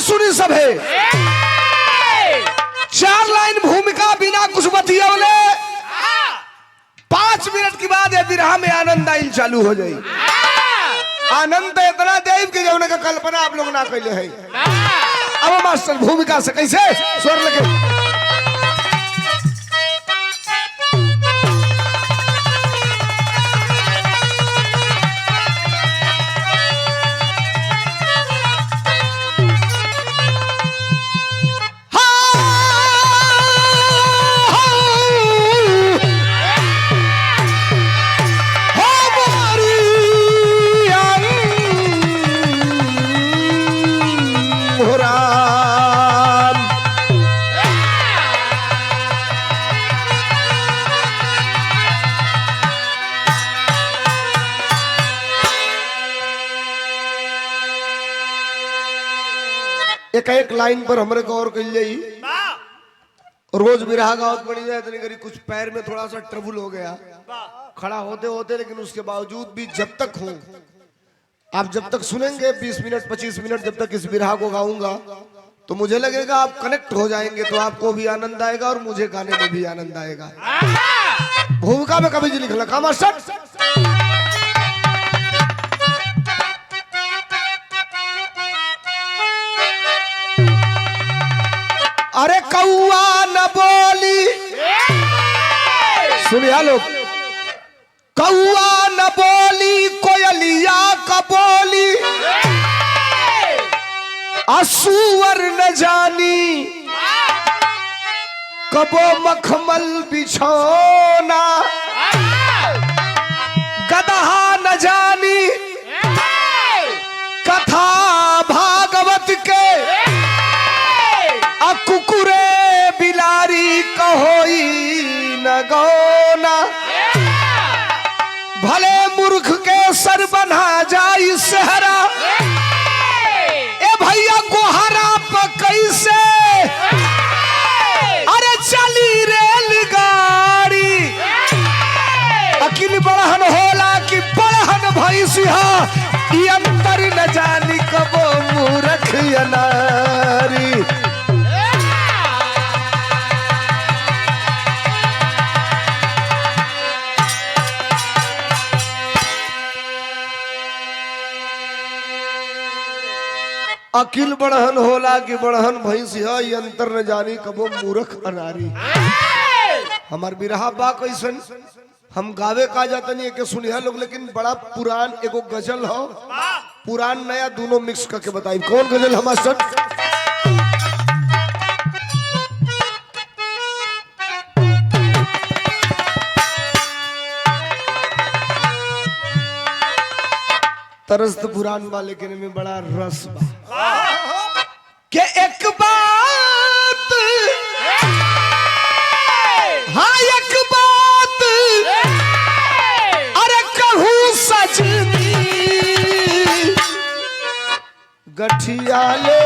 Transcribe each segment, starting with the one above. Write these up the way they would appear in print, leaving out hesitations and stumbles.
सुनी सब है। 4 लाइन भूमिका बिना कुछ बतियौले 5 मिनट के बाद ये विरह में आनंद आइल चालू हो जाई। आनंद इतना देव कि जौने का कल्पना आप लोग ना कैले है। अब मास्टर भूमिका से कैसे स्वर लगे। एक लाइन पर हमरे गौर कर जाई। रोज बिरहा गावत पड़ी जाए इतनी करी कुछ पैर में थोड़ा सा ट्रबल हो गया खड़ा होते होते, लेकिन उसके बावजूद भी जब तक हूं आप जब तक सुनेंगे 20 मिनट 25 मिनट जब तक इस बिरहा को गाऊंगा तो मुझे लगेगा आप कनेक्ट हो जाएंगे, तो आपको भी आनंद आएगा और मुझे गाने में भी आनंद आएगा। भूमिका में कभी जी लिख लगा मास्टर। अरे कौआ न बोली, सुनिए लोग, कौआ न बोली कोयलिया का बोली, असुअर न जानी कबो मखमल बिछौना, गदहा न जानी कथा भागवत के, कुकुरे बिलारी कहोई न गौना, भले मूर्ख के सर बना जाई सहरा, ए भैया गोहरा पर कैसे अरे चली रेलगाड़ी, अकिल बड़हन होला कि बड़हन भैंसिया, ई अंतर न जानी कबो मूर्ख या नारी। अकिल बढ़हन होला कि बढ़हन भैंस है, ये अंतर न जानी कबो मूर्ख अनारी। हमार बिरहा बा कैसन हम गावे का जाता नहीं के सुनिया लोग, लेकिन बड़ा पुरान एगो गजल हो, पुरान नया दोनों मिक्स करके बताई। कौन गजल हम मास्टर? तरस तो पुरान बा लेकिन में बड़ा रस बा के एक बात, हाँ एक बात अरे कहूँ सजनी, गठियाले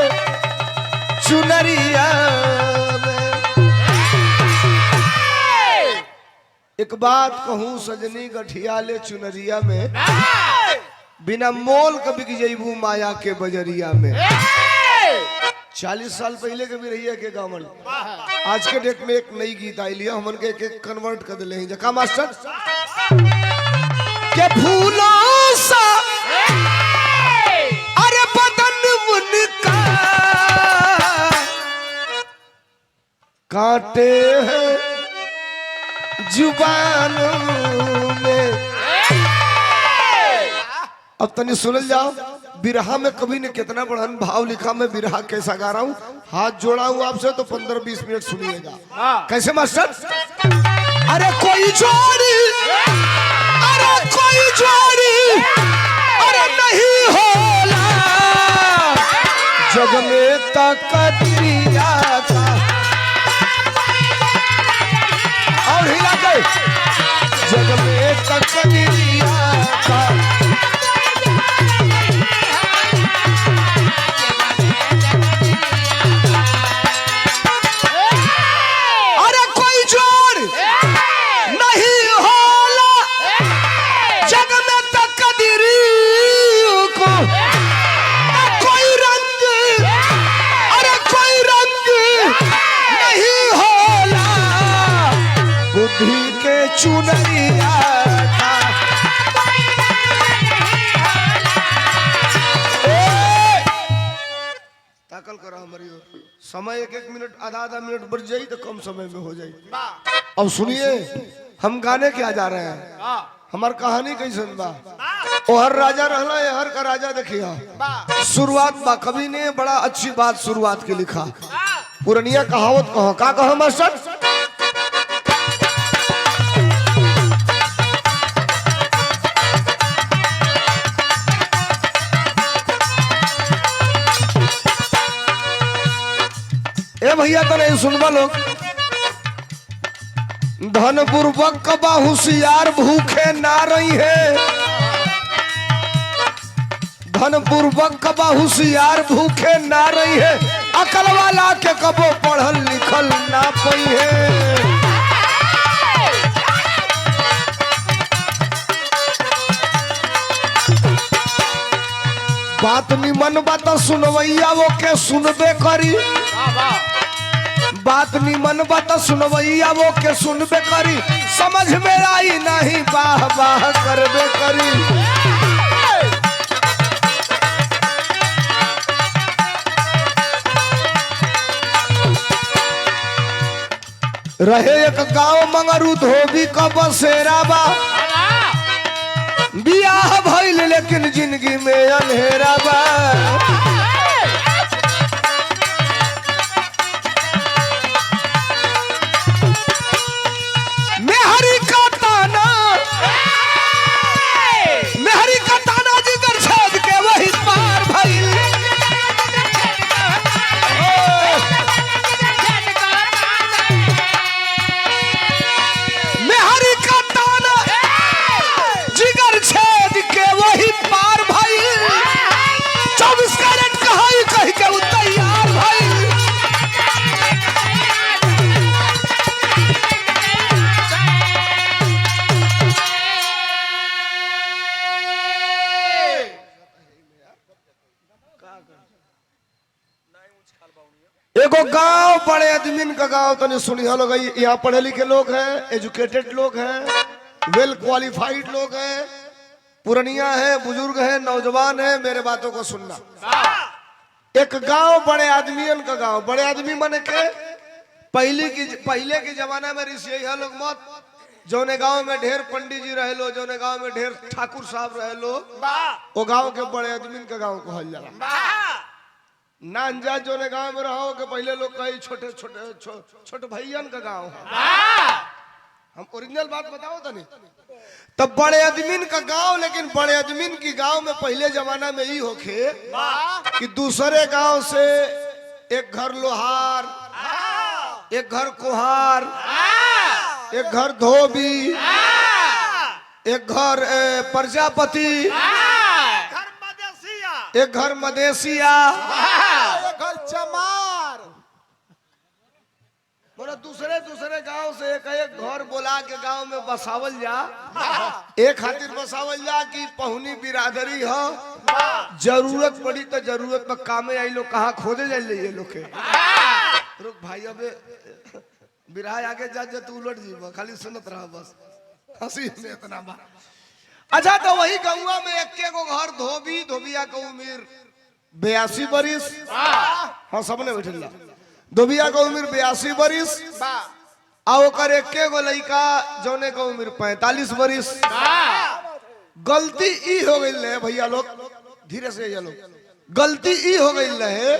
चुनरिया में, एक बात कहूँ सजनी गठियाले चुनरिया में, बिना मोल कभी की जैबू माया के बजरिया में। 40 साल पहले के भी रही है के गावल, आज के डेट में एक नई गीत आई लिया हमन के एक कन्वर्ट कर दिले हैं जका मास्टर के फूलों सा अरे बदन उनका कांटे हैं जुबानों में। अब तनी सुन जाओ बिरहा में कभी ने कितना बढ़न भाव लिखा, मैं बिरहा कैसा गा रहा हूँ, हाथ जोड़ा हूँ आपसे तो 15-20 मिनट सुनिएगा। कैसे मास्टर? अरे कोई जोड़ी, अरे कोई जोड़ी अरे नहीं होला जग में तकदीरिया का, और हिला के जग में तकदीरिया का, चुनरिया ताकल करो हमारी समय एक मिनट आधा मिनट बढ़ जाए तो कम समय में हो जाए। अब सुनिए हम गाने क्या जा रहे हैं, हमार कहानी कैसन बा। हर राजा रहला हर का राजा देखिया शुरुआत बा कवि ने बड़ा अच्छी बात शुरुआत के लिखा। पुरनिया कहावत कहो का कहो मास्टर, ए भैया तो नहीं सुनवा लोग। धन पूर्वक कबा होशियार भूखे ना रही है, धन पूर्वक कबा होशियार भूखे ना रही है, अकल वाला के कबो पढ़ल लिखल ना पई है। बात निमन बात सुनवैया वो के सुनबे करी, बात निमन बात सुनवैया वो के सुनबे करी, समझ में आई नहीं वाह वाह करबे करी। रहे एक गांव मंगरू धोबी का बसेरा बा, बियाह भइल लेकिन जिंदगी में अंधेरा बा। मेहरी का ताना जिगर छेद के वही पार भइल। मेहरी का ताना जिगर छेद के वही पार भइल। 24 कैरेट कहाई कह के उ तैयार भइल। एगो गांव बड़े आदमीन का गांव तने सुनिया लोग, यहाँ पढ़े लिखे लोग हैं, एजुकेटेड लोग हैं, वेल क्वालिफाइड लोग हैं, पुरनिया है, बुजुर्ग है, नौजवान है, मेरे बातों को सुनना। एक गांव बड़े आदमियन का गांव, बड़े आदमी माने के पहले के जमाना में ऋषि लोग मत, जौने गांव में ढेर पंडित जी रहे लो, जौने गांव में ढेर ठाकुर साहब रहे लो, वो गांव के बड़े आदमीन का गांव कहल जाला। ना अंजाज जोने गांव में रहो के पहले लोग कई छोटे छोटे भैयन का गांव है। हम ओरिजिनल बात बताओ तो नहीं, तब बड़े आदमीन का गांव, लेकिन बड़े आदमीन की गांव में पहले जमाना में ही होखे कि दूसरे गांव से एक घर लोहार, एक घर कुहार, एक घर धोबी, एक घर प्रजापति, एक घर मदेशिया, एक घर चमार, बोला दूसरे गांव से एक घर बोला के गांव में बसावल जा। एक खातिर बसावल जा कि पहुनी बिरादरी हो, जरूरत पड़ी तो जरूरत में कामे आई लोग कहाँ खोदे जाए ये लोग के। रुक भाई अबे बिराह आगे जा तू उलट जीवा, खाली सुनत रहा बस, हंसी में इतना बार। अच्छा तो वही गौवा में एक को घर धोबी, धोबिया का उम्र 82 बरिस, हाँ सबने बैठल, धोबिया का उम्र 82 बरिस, और एक को लड़का जौने का उम्र 45 बरिस। गलती ई हो गई है भैया लोग, धीरे से ये लोग, गलती ई हो गई है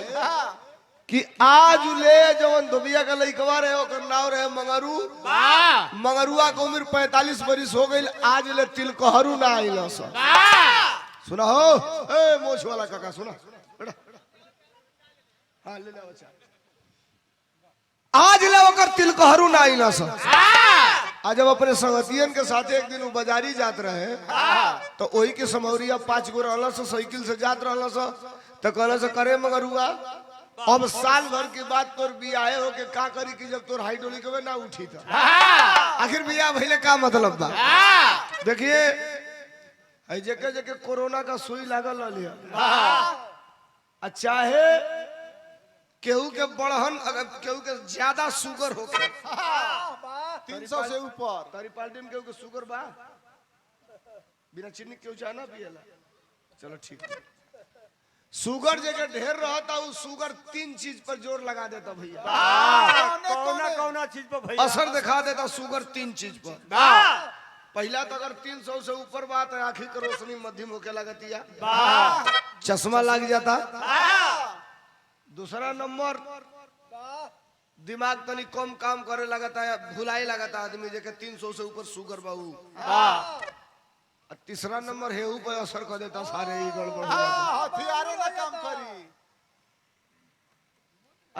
कि आज ले जवन धोबिया का लड़कवा रहे ओकर नाम रहे मंगरू, मंगरुआ का उम्र 45 बरिस हो गई, आज ले तिलकहरू ना आइल। सुना हो ए मोछ वाला काका, सुना हाँ ले बच्चा, आज ले ओकर तिलकहरू ना आइल। आज जब अपने संगतियन के साथ एक दिन बाजारी जात रहे तो वही के समौरिया 5 गो रहल, साइकिल से जात रहल, तो कहल से करे मंगरुआ अब साल भर के बाद तोर बियाह हो के का करी कि जब तोर हाइड्रोलिक में ना उठी तो आखिर बियाह भइले का मतलब बा। देखिए जगह जगह कोरोना का सुई लागल रही, चाहे केहू के बढ़न, अगर केहू के ज्यादा शुगर हो 300 से ऊपर। तारी पार्टी में केहू के शुगर बा? बिना चीनी केहू चाह ना पियला? चलो ठीक है। शुगर जगह ढेर रहता उ शुगर 3 चीज पर जोर लगा देता भैया। कौना कौना चीज पर भैया असर दिखा देता शुगर 3 चीज पर। पहला तो अगर 300 से ऊपर बात है, आंखी की रोशनी मध्यम होके लगतिया, चश्मा लग जाता। दूसरा नंबर, दिमाग तनी कम काम करे लगता है, भुलाई लगता आदमी जेके 300 से ऊपर शुगर बाऊ। तीसरा नंबर है ऊपर असर कर देता, सारे ही गड़बड़ हो जाता। हथियारे ना काम करी।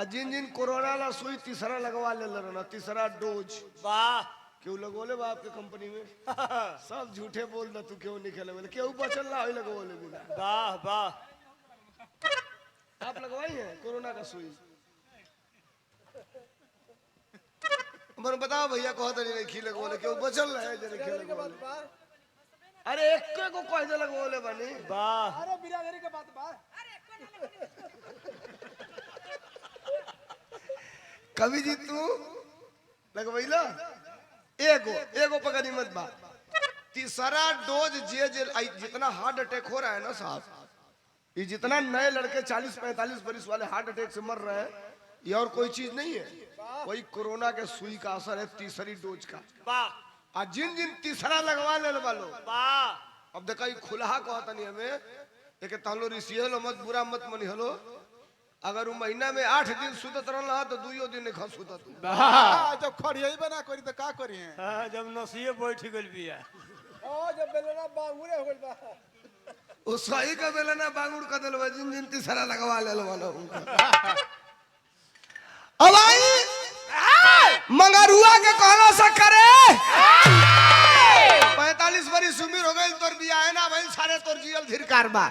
जिन जिन कोरोना ला सुई तीसरा लगवा ले ना, तीसरा डोज वाह क्यों लगोले बा आपके कंपनी में? सब झूठे बोल दा, तू क्यों नहीं खेले बोले क्यों बचल ना होई लगोले बिना। वाह वाह आप लगवाई है कोरोना का सुई? मन बताओ भैया कहो तो नहीं खी लगोले क्यों बचल है जरे खेले लगोले? अरे एक को कह दे लगोले बनी। वाह अरे बिरादरी के बात बा। कवि जी तू लगवैला एगो एगो पकड़ी मत बा। तीसरा डोज जे जितना हार्ट अटैक हो रहा है ना साहब, ये जितना नए लड़के 40-45 बरिस वाले हार्ट अटैक से मर रहे हैं, ये और कोई चीज नहीं है, कोई कोरोना के सुई का असर है तीसरी डोज का। वाह और जिन जिन तीसरा लगवा ले वालो, वाह अब देखा खुला कहता नहीं हमें एक तहलो ऋषि हलो मत बुरा मत मनी हलो। अगर वो महीना में 8 दिन सुतत रहला तो 2 दिन नहीं खा सुतत। जब खड़िया बना करी तो का करी है? हाँ, जब नसिए बैठ गइल बिया। जब बेलना बांगुरे हो गइल बा। वो सही का बेला ना बांगुर का दल जिन जिन तीसरा लगवा ले वाला उनका। अब आई मंगरुआ के कहना सा करे 45 बरिस उम्र हो गई तोर बियाह है ना भाई, सारे तोर जियल धिरकार बा।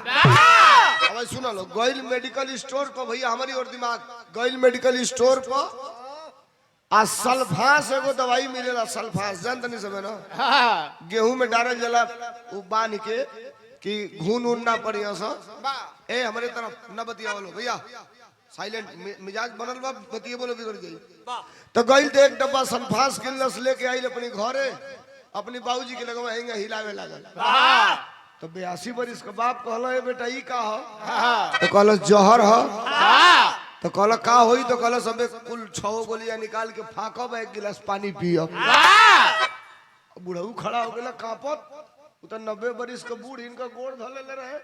अब सुना लो, गोइल मेडिकल स्टोर पर भैया हमारी और दिमाग, गोइल मेडिकल स्टोर पर आ सल्फास एगो दवाई मिलेला। सल्फास जानत नहीं सब ना, गेहूं में डालल जला वो बांध के कि घून ऊन ना पड़ी ऐसा। ए हमारे तरफ न बतिया बोलो भैया, साइलेंट मिजाज बनल बा, बतिए बोलो बिगड़ गई। तो गइल तो एक डब्बा सल्फास किल्लस लेके आइल अपनी घरे, अपनी बाबूजी के लगवा हेंगे हिलावे लागल। तो 82 बरिस का बाप कहलो ए बेटा ई का हो? तो कहलो जहर हो। तो कहलो का होई? तो कहलो सबे कुल 6 गोलियां निकाल के फाकब, 1 गिलास पानी पियब। बुढ़ऊ खड़ा हो गेला कांपत। तो 90 बरिस का बूढ़ इनका गोड़ धले रहे,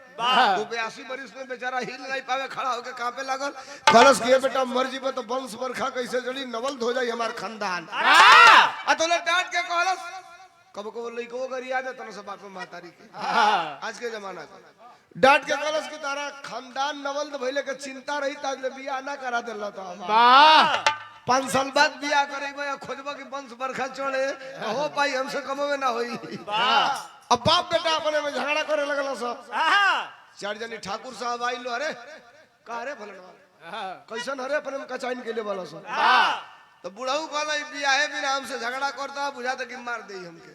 तो 82 बरिस में बेचारा हिल नहीं पावे, खड़ा होके कांपे लागल। कहलस कि बेटा मर जीबे तो वंश बरखा कैसे जड़ी, नवल हो जाई हमार खानदान। अतोले डांट के कहलस, कब को लइको अगर याद है तना सब बाप महतारी के आज के जमाना का डांट के कहलस कि तारा खानदान नवल भइले के चिंता रही ताले बियाह ना करा देला। तो 5 साल बाद बियाह करेबे या खोजबा कि वंश बरखा चढ़े हो पाई, हमसे कमवे ना होई। अब बाप बेटा अपने में झगड़ा करे लगल सब। 4 जनी ठाकुर साहब आइलो, अरे का रे फलनवा कैसन हरे अपने में कचाइन के लिए वाला सब। तो बुढ़ऊ कहला बियाहे बिना हमसे झगड़ा करता, बुझाता कि मार दे हमके।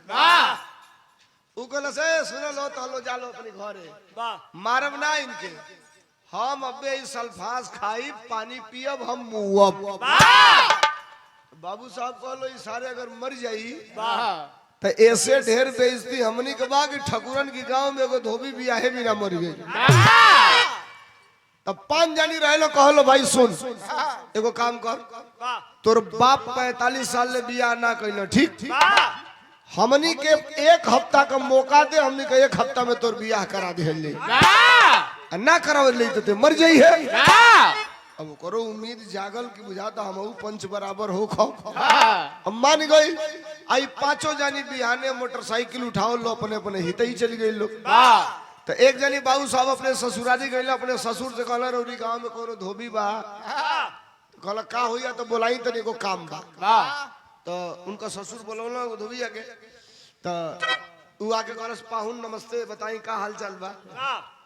उ कहला से सुनो लो तो लो जालो अपनी घरे, मारब ना इनके, हम अबे इस सल्फास खाई पानी पियब हम मुअब। बाबू साहब कहलो ई सारे अगर मर जाई तो ऐसे ढेर बेइज्जती हमनी के बा कि ठकुरन की गांव में एगो धोबी बियाहे बिना मर गई। तब 5 जनी रहलो, कहलो भाई सुन एगो काम कर, तोर बाप 45 साल ले बियाह ना कइलो, ठीक हमनी के 1 हफ्ता का मौका दे, हमनी के 1 हफ्ता में तोर बियाह करा दे। ना करावे ले तो मर जाई है। अब करो उम्मीद जागल की बुझाता हम पंच बराबर हो खो। हम मान गई। आई 5 जनी बिहाने मोटरसाइकिल उठाओ लो, अपने अपने हित ही चली गई लोग। तो एक जनी बाबू साहब अपने ससुराली गई, अपने ससुर से कहला रौरी गांव में कोनो धोबी बा, तो कहला का होइया? तो बोलाई तनी को काम बा। तो उनका ससुर बोलौला धोबी आके, तो उ आके कहलस पाहुन नमस्ते, बताई का हाल चाल बा?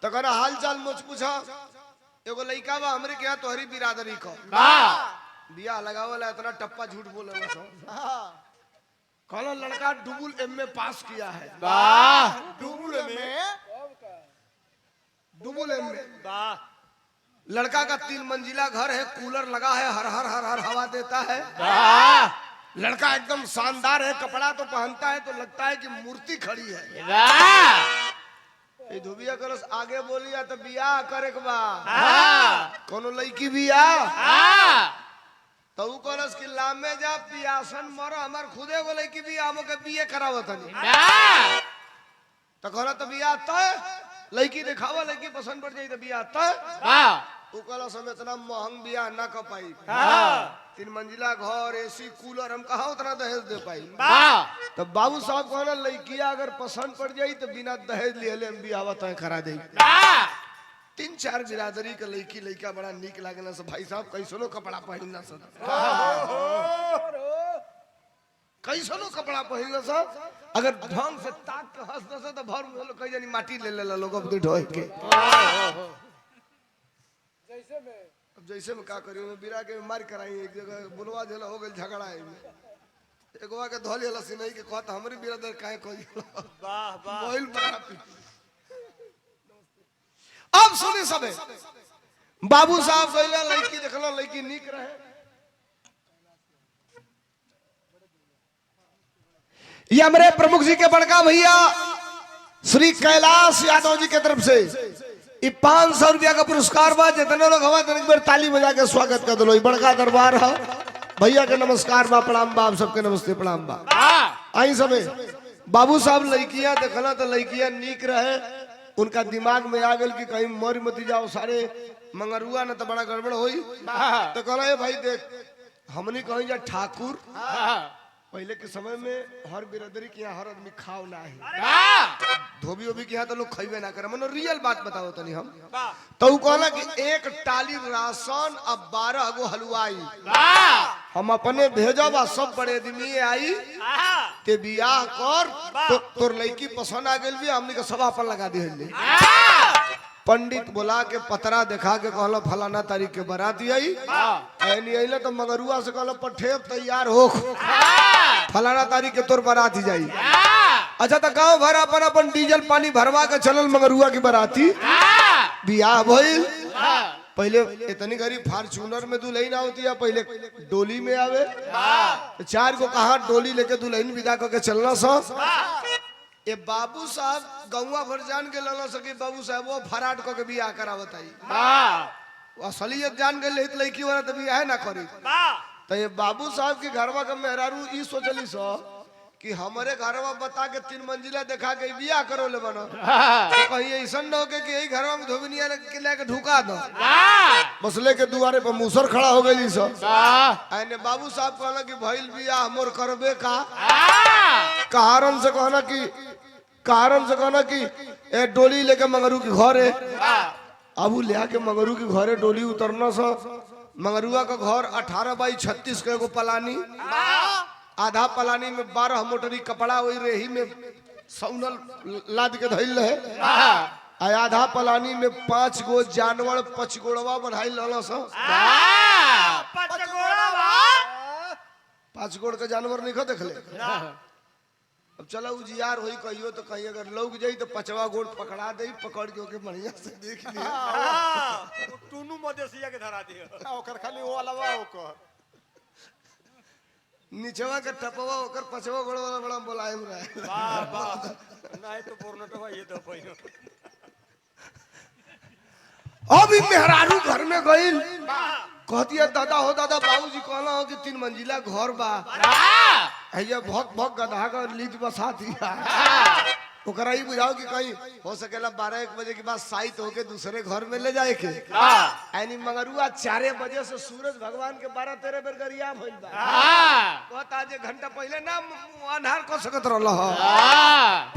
तो कहना हाल चाल मुझ पूछा, एगो लइका बा हमरे के यहाँ तोहरी बिरादरी को बियाह लगावला, इतना टप्पा झूठ बोलेला सब। कहला लड़का डुबुल एमए पास किया है। डुबुल में डुबुल एमए लड़का का 3 मंजिला घर है, कूलर लगा है, हर हर हर हर हवा देता है। लड़का एकदम शानदार है, कपड़ा तो पहनता है तो लगता है कि मूर्ति खड़ी है। ए धोबिया कलस आगे बोलिया तो बियाह करे के बा, कोनो लड़की बियाह तो ऊ कलस की लामे जा पियासन मरो, हमार खुदे को लड़की बियाह हम के बीए करावत हनी तो कहला तो बियाह तय, लड़की दिखावा, लड़की पसंद पड़ जाई तो बियाह तय। ऊ कलस हम इतना महंग बियाह ना कर पाई, 3 मंजिला घर, एसी, कूलर, हम कहाँ उतना दहेज दे पाई। तो बाबू साहब कहना लड़किया अगर पसंद पड़ जाई तो बिना दहेज लिए हम बियाह तय करा दे। 3-4 बिरादरी के लड़की लड़का बड़ा निक लागे ना सब, भाई साहब कैसनो कपड़ा पहनना सब, कैसनो कपड़ा पहनना सब, अगर ढंग से ताक के हंस दस तो भर में कई जानी माटी ले ले लोग अब ढोए के। अब जैसे में का करियो में बिरा के मार कराई, एक जगह बुलवा देला हो गेल झगड़ा है, एगोवा के धोल हला सिनई के कहत हमरी बिरादर काहे कही। वाह वाह मोइल बड़ा पी। अब सुने सबे बाबू साहब गइला, लड़की देखला, लड़की निक रहे, ये हमारे प्रमुख जी के बड़का भैया श्री कैलाश यादव जी के तरफ से ये 500 रुपया का पुरस्कार बा। जितने लोग हवा एक बार ताली बजा के स्वागत कर दो, बड़का दरबार है भैया के नमस्कार बा, प्रणाम बा, आप सबके नमस्ते प्रणाम बा। आई सबे बाबू साहब लड़कियां देखला तो लड़कियां निक रहे, उनका दिमाग में आ गल कि कहीं मर मत जाओ सारे मंगरुआ न तो बड़ा गड़बड़ होई। तो कहला ए भाई देख हमनी कहीं जा ठाकुर, पहले के समय में हर बिरादरी के यहाँ हर आदमी खाओ ना है, धोबी ओबी के यहाँ तो लोग खइबे ना करे, मनो रियल बात बताओ तनी हम। तो ऊ कहला कि 1 टाली राशन अब 12 गो हलवाई हम अपने भेजब, सब बड़े आदमी आई ते बियाह कर, तो तोर लड़की पसंद आ गेल भी, हमनी के सभा पर लगा दिहले। पंडित बुला के पतरा दिखा के कहला फलाना तारीख के बाराती आई, ऐनी आइला तो मगरुआ से कहला पठेब तैयार हो, फलाना तारीख के तोर बाराती जाई। अच्छा तो गांव भर अपन अपन डीजल पानी भरवा के चलल मगरुआ की बाराती, बियाह भइल। पहले इतनी गरीब फार्चूनर में दुल्हन होती है, पहले डोली में आवे, 4 को कहा डोली लेके दुल्हन विदा करके चलना सा। ये बाबू साहब गौवा भर जान के लला सके, बाबू साहब वो फराड को के बियाह करावत आई, असलियत जान के ले लड़की वाला तो बियाह ना करी। तो ये बाबू साहब के घरवा का मेहरारू ई सोचली सो कि हमारे घरवा बता के 3 मंजिला दिखा के बियाह करो ले बना, तो कहीं ऐसा न हो के यही घरवा में धोबिनिया लेके ढुका दो, बसले के दुआरे पर मूसर खड़ा हो गई सो। आने बाबू साहब कहला कि भइल बियाह मोर करबे का, कारण से कहना कि ए डोली लेके मंगरू के घरे, अब ले के मंगरू के घरे डोली उतरना सा। मंगरुआ का घर 18 बाई 36 के एगो पलानी, आधा पलानी में 12 मोटरी कपड़ा वही रेही में सौनल लाद के धइल रहे, आधा पलानी में 5 गो जानवर 5 गोड़वा बढ़ाई लला सा। 5 गोड़ का जानवर नहीं खा देखले। अब चला उजियार होई कहियो तो कहीं अगर लोग जाई तो 5वां गोड़ पकड़ा दे, पकड़ के ओके बढ़िया से देख लिया, टूनू मदेसिया के धरा दियो, ओकर खाली वो अलवा ओकर नीचवा के टपवा ओकर 5वां गोड़ वाला बड़ा बोलायम रहे। वाह वाह नहीं तो बोरनटवा ये तो पहिनो। अभी मेहरारू घर में गइल, कहती है दादा हो दादा बाबूजी कहला हो कि 3 मंजिला घर बा, भैया भक भक गधा का लीज बसा दिया, ओकरा ही बुझाओ कि कहीं हो सकेला 12-1 बजे के बाद साइत होके दूसरे घर में ले जाए के। यानी मंगरुआ 4 बजे से सूरज भगवान के 12-13 बेर गरिया भइल बा, कहता आज 1 घंटा पहले ना अन्हार को सकत रहल हो,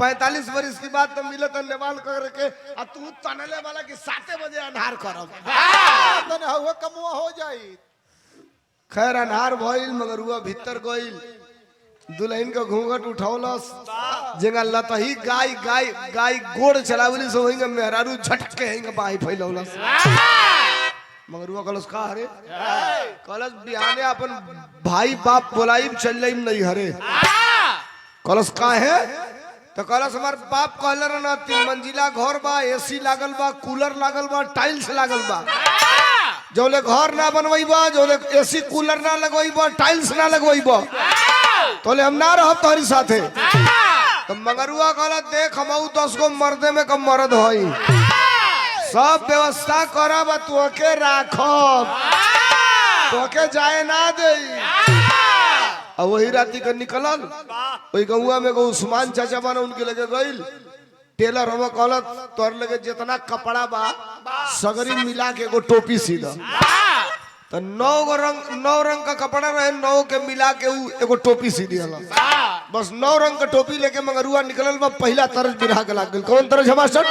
45 बरिस की बात तो मिलत नेवाल करके, आ तू तनले वाला कि 7 बजे अन्हार करब, तने हुआ कमुआ हो जाई। खैर अन्हार भइल, मंगरुआ भीतर गइल, दुल्हन का घूंघट उठौलस, जगह लतही गाय गाय गाय गोड़ चलावली सो होइंगे मेहरारू झटके हेंगे बाई फैलौलस। मगरुआ कलस का हरे, कलस बिहाने अपन भाई बाप बोलाई चल जाइम नहीं हरे, कलस का है तो कलस हमार बाप कहले ना 3 मंजिला घर बा, एसी लागल बा, कूलर लागल बा, टाइल्स लागल बा, जोले घर ना बनवाइबा, जोले एसी कूलर ना लगवाइबा, टाइल्स ना लगवाइबा, तोले हम ना रहब तोहरी साथे। तो मंगरुआ कहला देख हमऊ 10 गो मर्दे में कम मर्द हई, सब व्यवस्था करब तोके राखब, तोके जाए ना दे। और वही राती का निकलल, वही गौआ में एगो उस्मान चाचा बना उनके लगे गइल। टेलर हम कहल तोर लगे जितना कपड़ा बा सगरी मिला के एगो टोपी सीधा। तो 9 रंग का कपड़ा रहे, 9 के मिला के उ एगो टोपी सी दिया। बस 9 रंग का टोपी लेके मंगरुआ निकलल बा। पहला तरज बिरहा के लाग गइल। कौन तरज है मास्टर?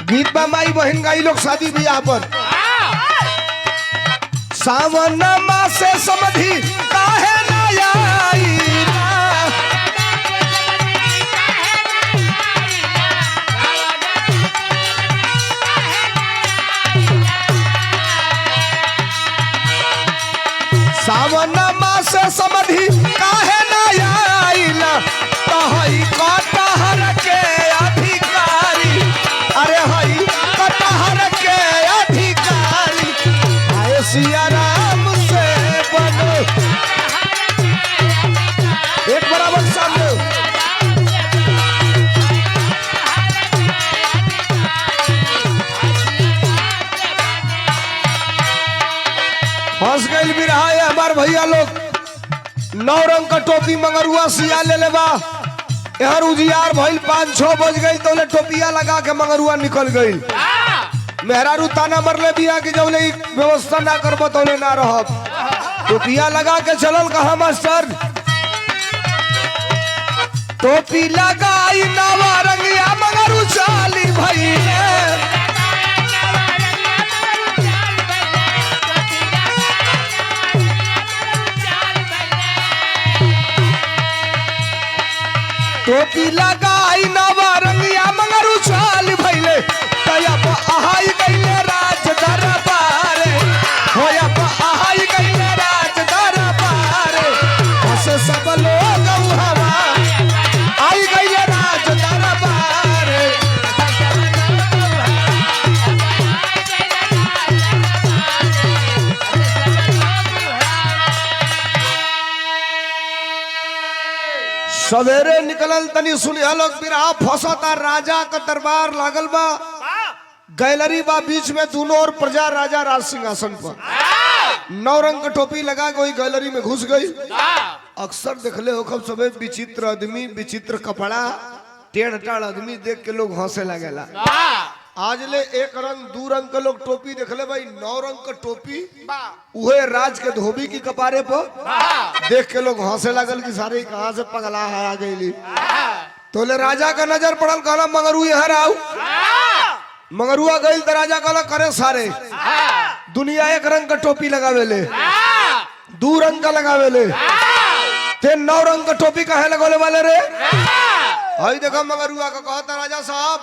गीत बा माई बहन गाई लोग शादी ब्याह पर। सावन मासे समधी काहे ना आईला, सावन मासे समधी काहे ना आईला, तहई कटहर के अधिकारी, अरे हई कटहर के अधिकारी, आए सिया राम से बनो। एक बराबर सामने फंस गई बिरहा है हमार भैया लोग। 9 रंग का टोपी मंगरुआ सिया ले लेबा। यार उजियार भइल 5-6 बज गई तो टोपिया लगा के मंगरुआ निकल गई। मेहरारू ताना मरले बिया कि जब ले व्यवस्था ना करबो तो ना रहब। टोपिया लगा के चलल कहा मास्टर, टोपी लगाई नवा रंगिया मंगरू चाली भइले, टोपी लगाई नवा रंगिया मंगरू चाल भइले। तयब आहाई गइले राज दरबारे, होयब आहाई गइले राज दरबारे, बस सब लोग हवा आई गइले राज दरबारे। सवेरे निकलल तनी सुनिया लोग बिरहा फंसता। राजा का दरबार लागल बा, गैलरी बा बीच में, दोनों और प्रजा, राजा राज सिंहासन पर। 9 रंग का टोपी लगा के वही गैलरी में घुस गई। अक्सर देखले हो कब सबे विचित्र आदमी, विचित्र कपड़ा, टेढ़ टाढ़ आदमी देख के लोग हंसे लगेला। आज ले 1 रंग 2 रंग के लोग टोपी देखले भाई, 9 रंग का टोपी उहे राज के धोबी की कपारे पर देख के लोग हंसे लगल कि सारे कहां से पगला है आ गई। तोले राजा का नजर पड़ल, कहला मंगरू यहाँ आओ। मंगरुआ गइल तो राजा कहला करे सारे दुनिया 1 रंग का टोपी लगावेले, 2 रंग का लगावेले, ते 9 रंग का टोपी काहे लगोले वाले रे? हई देखा मंगरुआ का कहता राजा साहब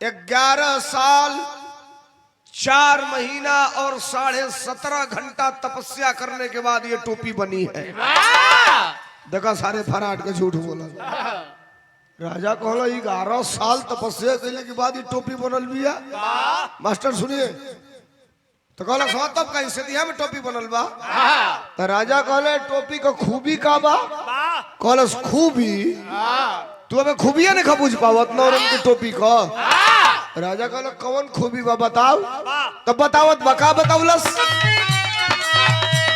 11 साल 4 महीना और 17.5 घंटा तपस्या करने के बाद ये टोपी बनी है। देखा सारे फराट के झूठ बोला। राजा कहला 11 साल तपस्या करने के बाद ये टोपी बनल बिया। मास्टर सुनिए तो कहला सो तब कहीं से दिया में टोपी बनल बा। तो राजा कहले टोपी का खूबी का बा? कहला खूबी तू अबे खूबिया नहीं खबूझ पावत 9 रंग की टोपी का। राजा कहला कौन खूबी बा बताओ? तब बतावत बका बताउलस,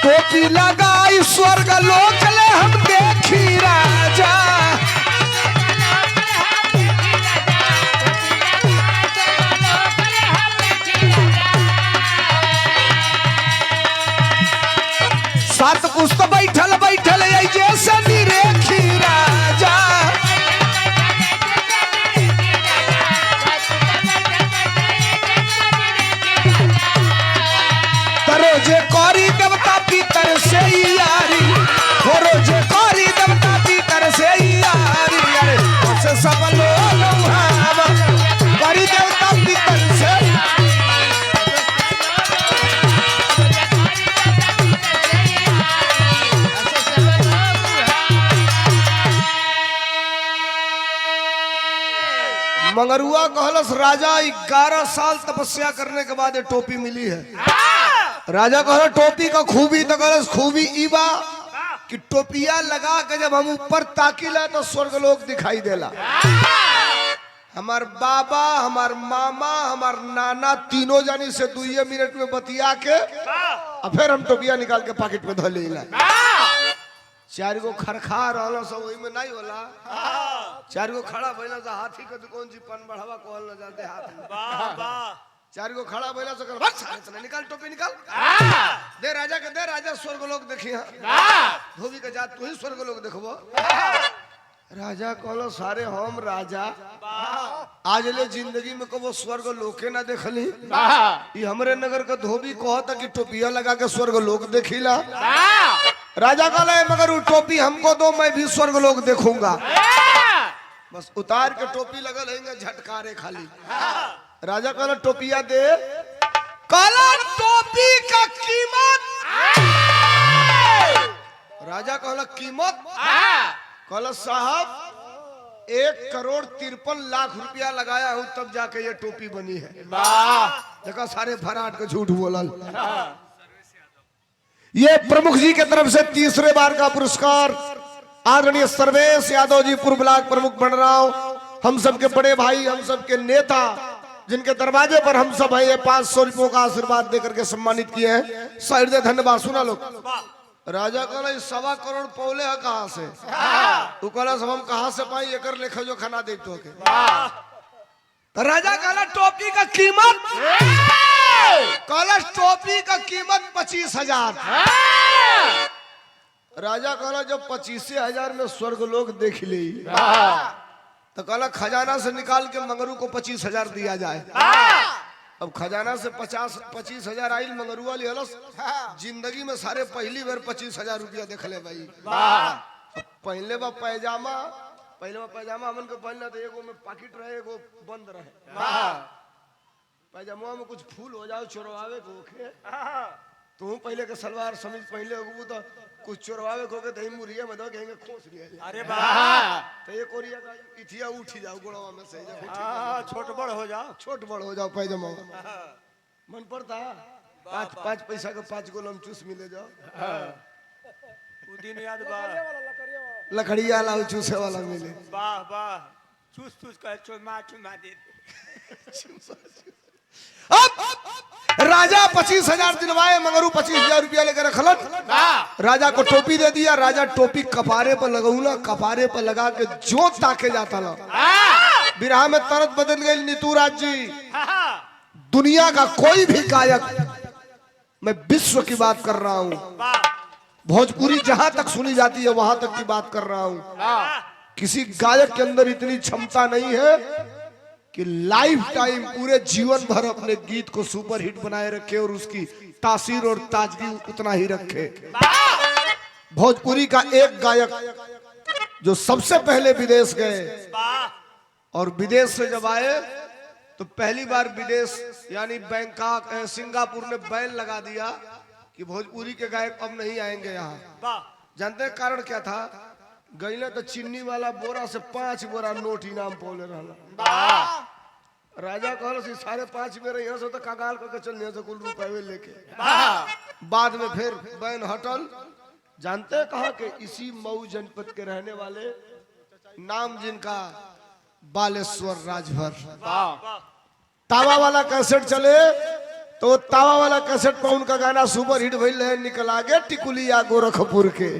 टोपी लगाई स्वर्ग लोक ले हम देखी राजा, सात पुस्त बैठल बैठल जैसे निरेखी राजा, रोजे कौरी देवता पीतर से यारी, हो रोजे कौरी देवता पीतर से यारी, अरे से सब लोग कौरी देवता पीतर से मंगरुआ कहलस राजा 11 साल तपस्या करने के बाद ये टोपी मिली है। राजा कहला टोपी का खूबी तो कहलस खूबी ई बा कि टोपिया लगा के जब हम ऊपर ताकीला तो स्वर्ग लोक दिखाई देला। हमार बाबा, हमार मामा, हमार नाना तीनों जानी से 2 मिनट में बतिया के और फिर हम टोपिया निकाल के पॉकेट में धो लेला। 4 गो खरखा रहला सब वही में नहीं होला। 4 गो खड़ा भइला से हाथी के दुकान जी पन बढ़ावा कहल न जाते हाथ में। वाह वाह 4 गो खड़ा भइला से कर इतना निकाल टोपी निकाल दे राजा के दे। राजा स्वर्ग लोक देखिया धोबी के जात तू ही स्वर्ग लोक देखबो। राजा कहलो सारे हम राजा आज ले जिंदगी में कबो स्वर्ग लोके ना देखली। ई हमरे नगर का धोबी कहता कि टोपिया लगा के स्वर्ग लोक देखिला। राजा कहला मगर वो टोपी हमको दो, मैं भी स्वर्ग लोक देखूंगा। बस उतार के टोपी लगल है झटकारे खाली। राजा कहला टोपिया दे। कहला टोपी का कीमत। राजा कहला कीमत। कहला साहब 1,53,00,000 रुपया लगाया हूं तब जाके ये टोपी बनी है। देखा सारे फराट के झूठ बोलल। ये प्रमुख जी के तरफ से तीसरे बार का पुरस्कार आदरणीय सर्वेश यादव जी पूर्व ब्लॉक प्रमुख बन रहा हूं। हम सबके बड़े भाई, हम सबके नेता जिनके दरवाजे पर हम सब है ये 500 रुपयों का आशीर्वाद देकर के सम्मानित किए हैं। साइड दे धन्यवाद। सुना लोग राजा कहला 1.25 करोड़ पौले है कहां से? तू कहला सब हम कहां से पाई एकर लेखा जो खाना दे तो के। राजा कहला टोपी का कीमत। कहला टोपी का कीमत 25,000। राजा कहला जब 25,000 में स्वर्ग लोक देख ली तो कहला खजाना से निकाल के मंगरू को 25,000 दिया जाए। अब खजाना से 25,000 आइल मंगरुआ लिहलस। जिंदगी में सारे पहली बार 25,000 रुपया देख ले भाई। पहले बा पैजामा हमन के पहनना तो एगो में पॉकेट रहे एगो बंद रहे। पैजामा में कुछ फूल हो जाओ चोरवावे को ओखे। तू पहले के सलवार समीज पहले होगू तो कुछ चोरवावे को के दही मुरिया में दो कहेंगे खोस लिया। अरे वाह तो ये कोरिया का इथिया उठी जाओ गोड़वा में से छोट बड़ हो जाओ। छोट बड़ हो जाओ पैजामा मन पड़ता। 5 पैसा का 5 गोलम चूस मिले जाओ। वो दिन याद बा लकड़िया लाओ चूसे वाला मिले। वाह वाह चूस चूस कर चुमा दे। अब राजा 25,000 दिलवाए मंगरू 25,000 रुपया लेकर रखलन। राजा को टोपी दे दिया। राजा टोपी कपारे पर लगाऊला। कपारे पर लगा के जो ताके जाता ला बिरहा में तरत बदल गई। नीतू राज जी दुनिया का कोई भी गायक, मैं विश्व की बात कर रहा हूँ, भोजपुरी जहां तक सुनी जाती है वहां तक की बात कर रहा हूँ, किसी गायक के अंदर इतनी क्षमता नहीं है कि लाइफ टाइम पूरे जीवन भर अपने गीत को सुपर हिट बनाए रखे और उसकी तासीर और ताजगी उतना ही रखे। भोजपुरी का एक गायक जो सबसे पहले विदेश गए और विदेश से जब आए तो पहली बार विदेश यानी बैंकॉक सिंगापुर ने बैन लगा दिया कि भोजपुरी के गायक अब नहीं आएंगे यहाँ। जानते हैं कारण क्या था? गईले तो चीनी वाला बोरा से 5 बोरा नोट इनाम पौले रहा। राजा कहल सारे 5 मेरे यहाँ से तो कागाल करके चल यहाँ से कुल रुपये लेके। बाद में फिर बैन हटल। जानते कहा कि इसी मऊ जनपद के रहने वाले नाम जिनका बालेश्वर राजभर। तावा वाला कैसेट चले तो तावा वाला कैसेट पर उनका गाना सुपर हिट भइल है, निकल आगे टिकुलिया गोरखपुर के।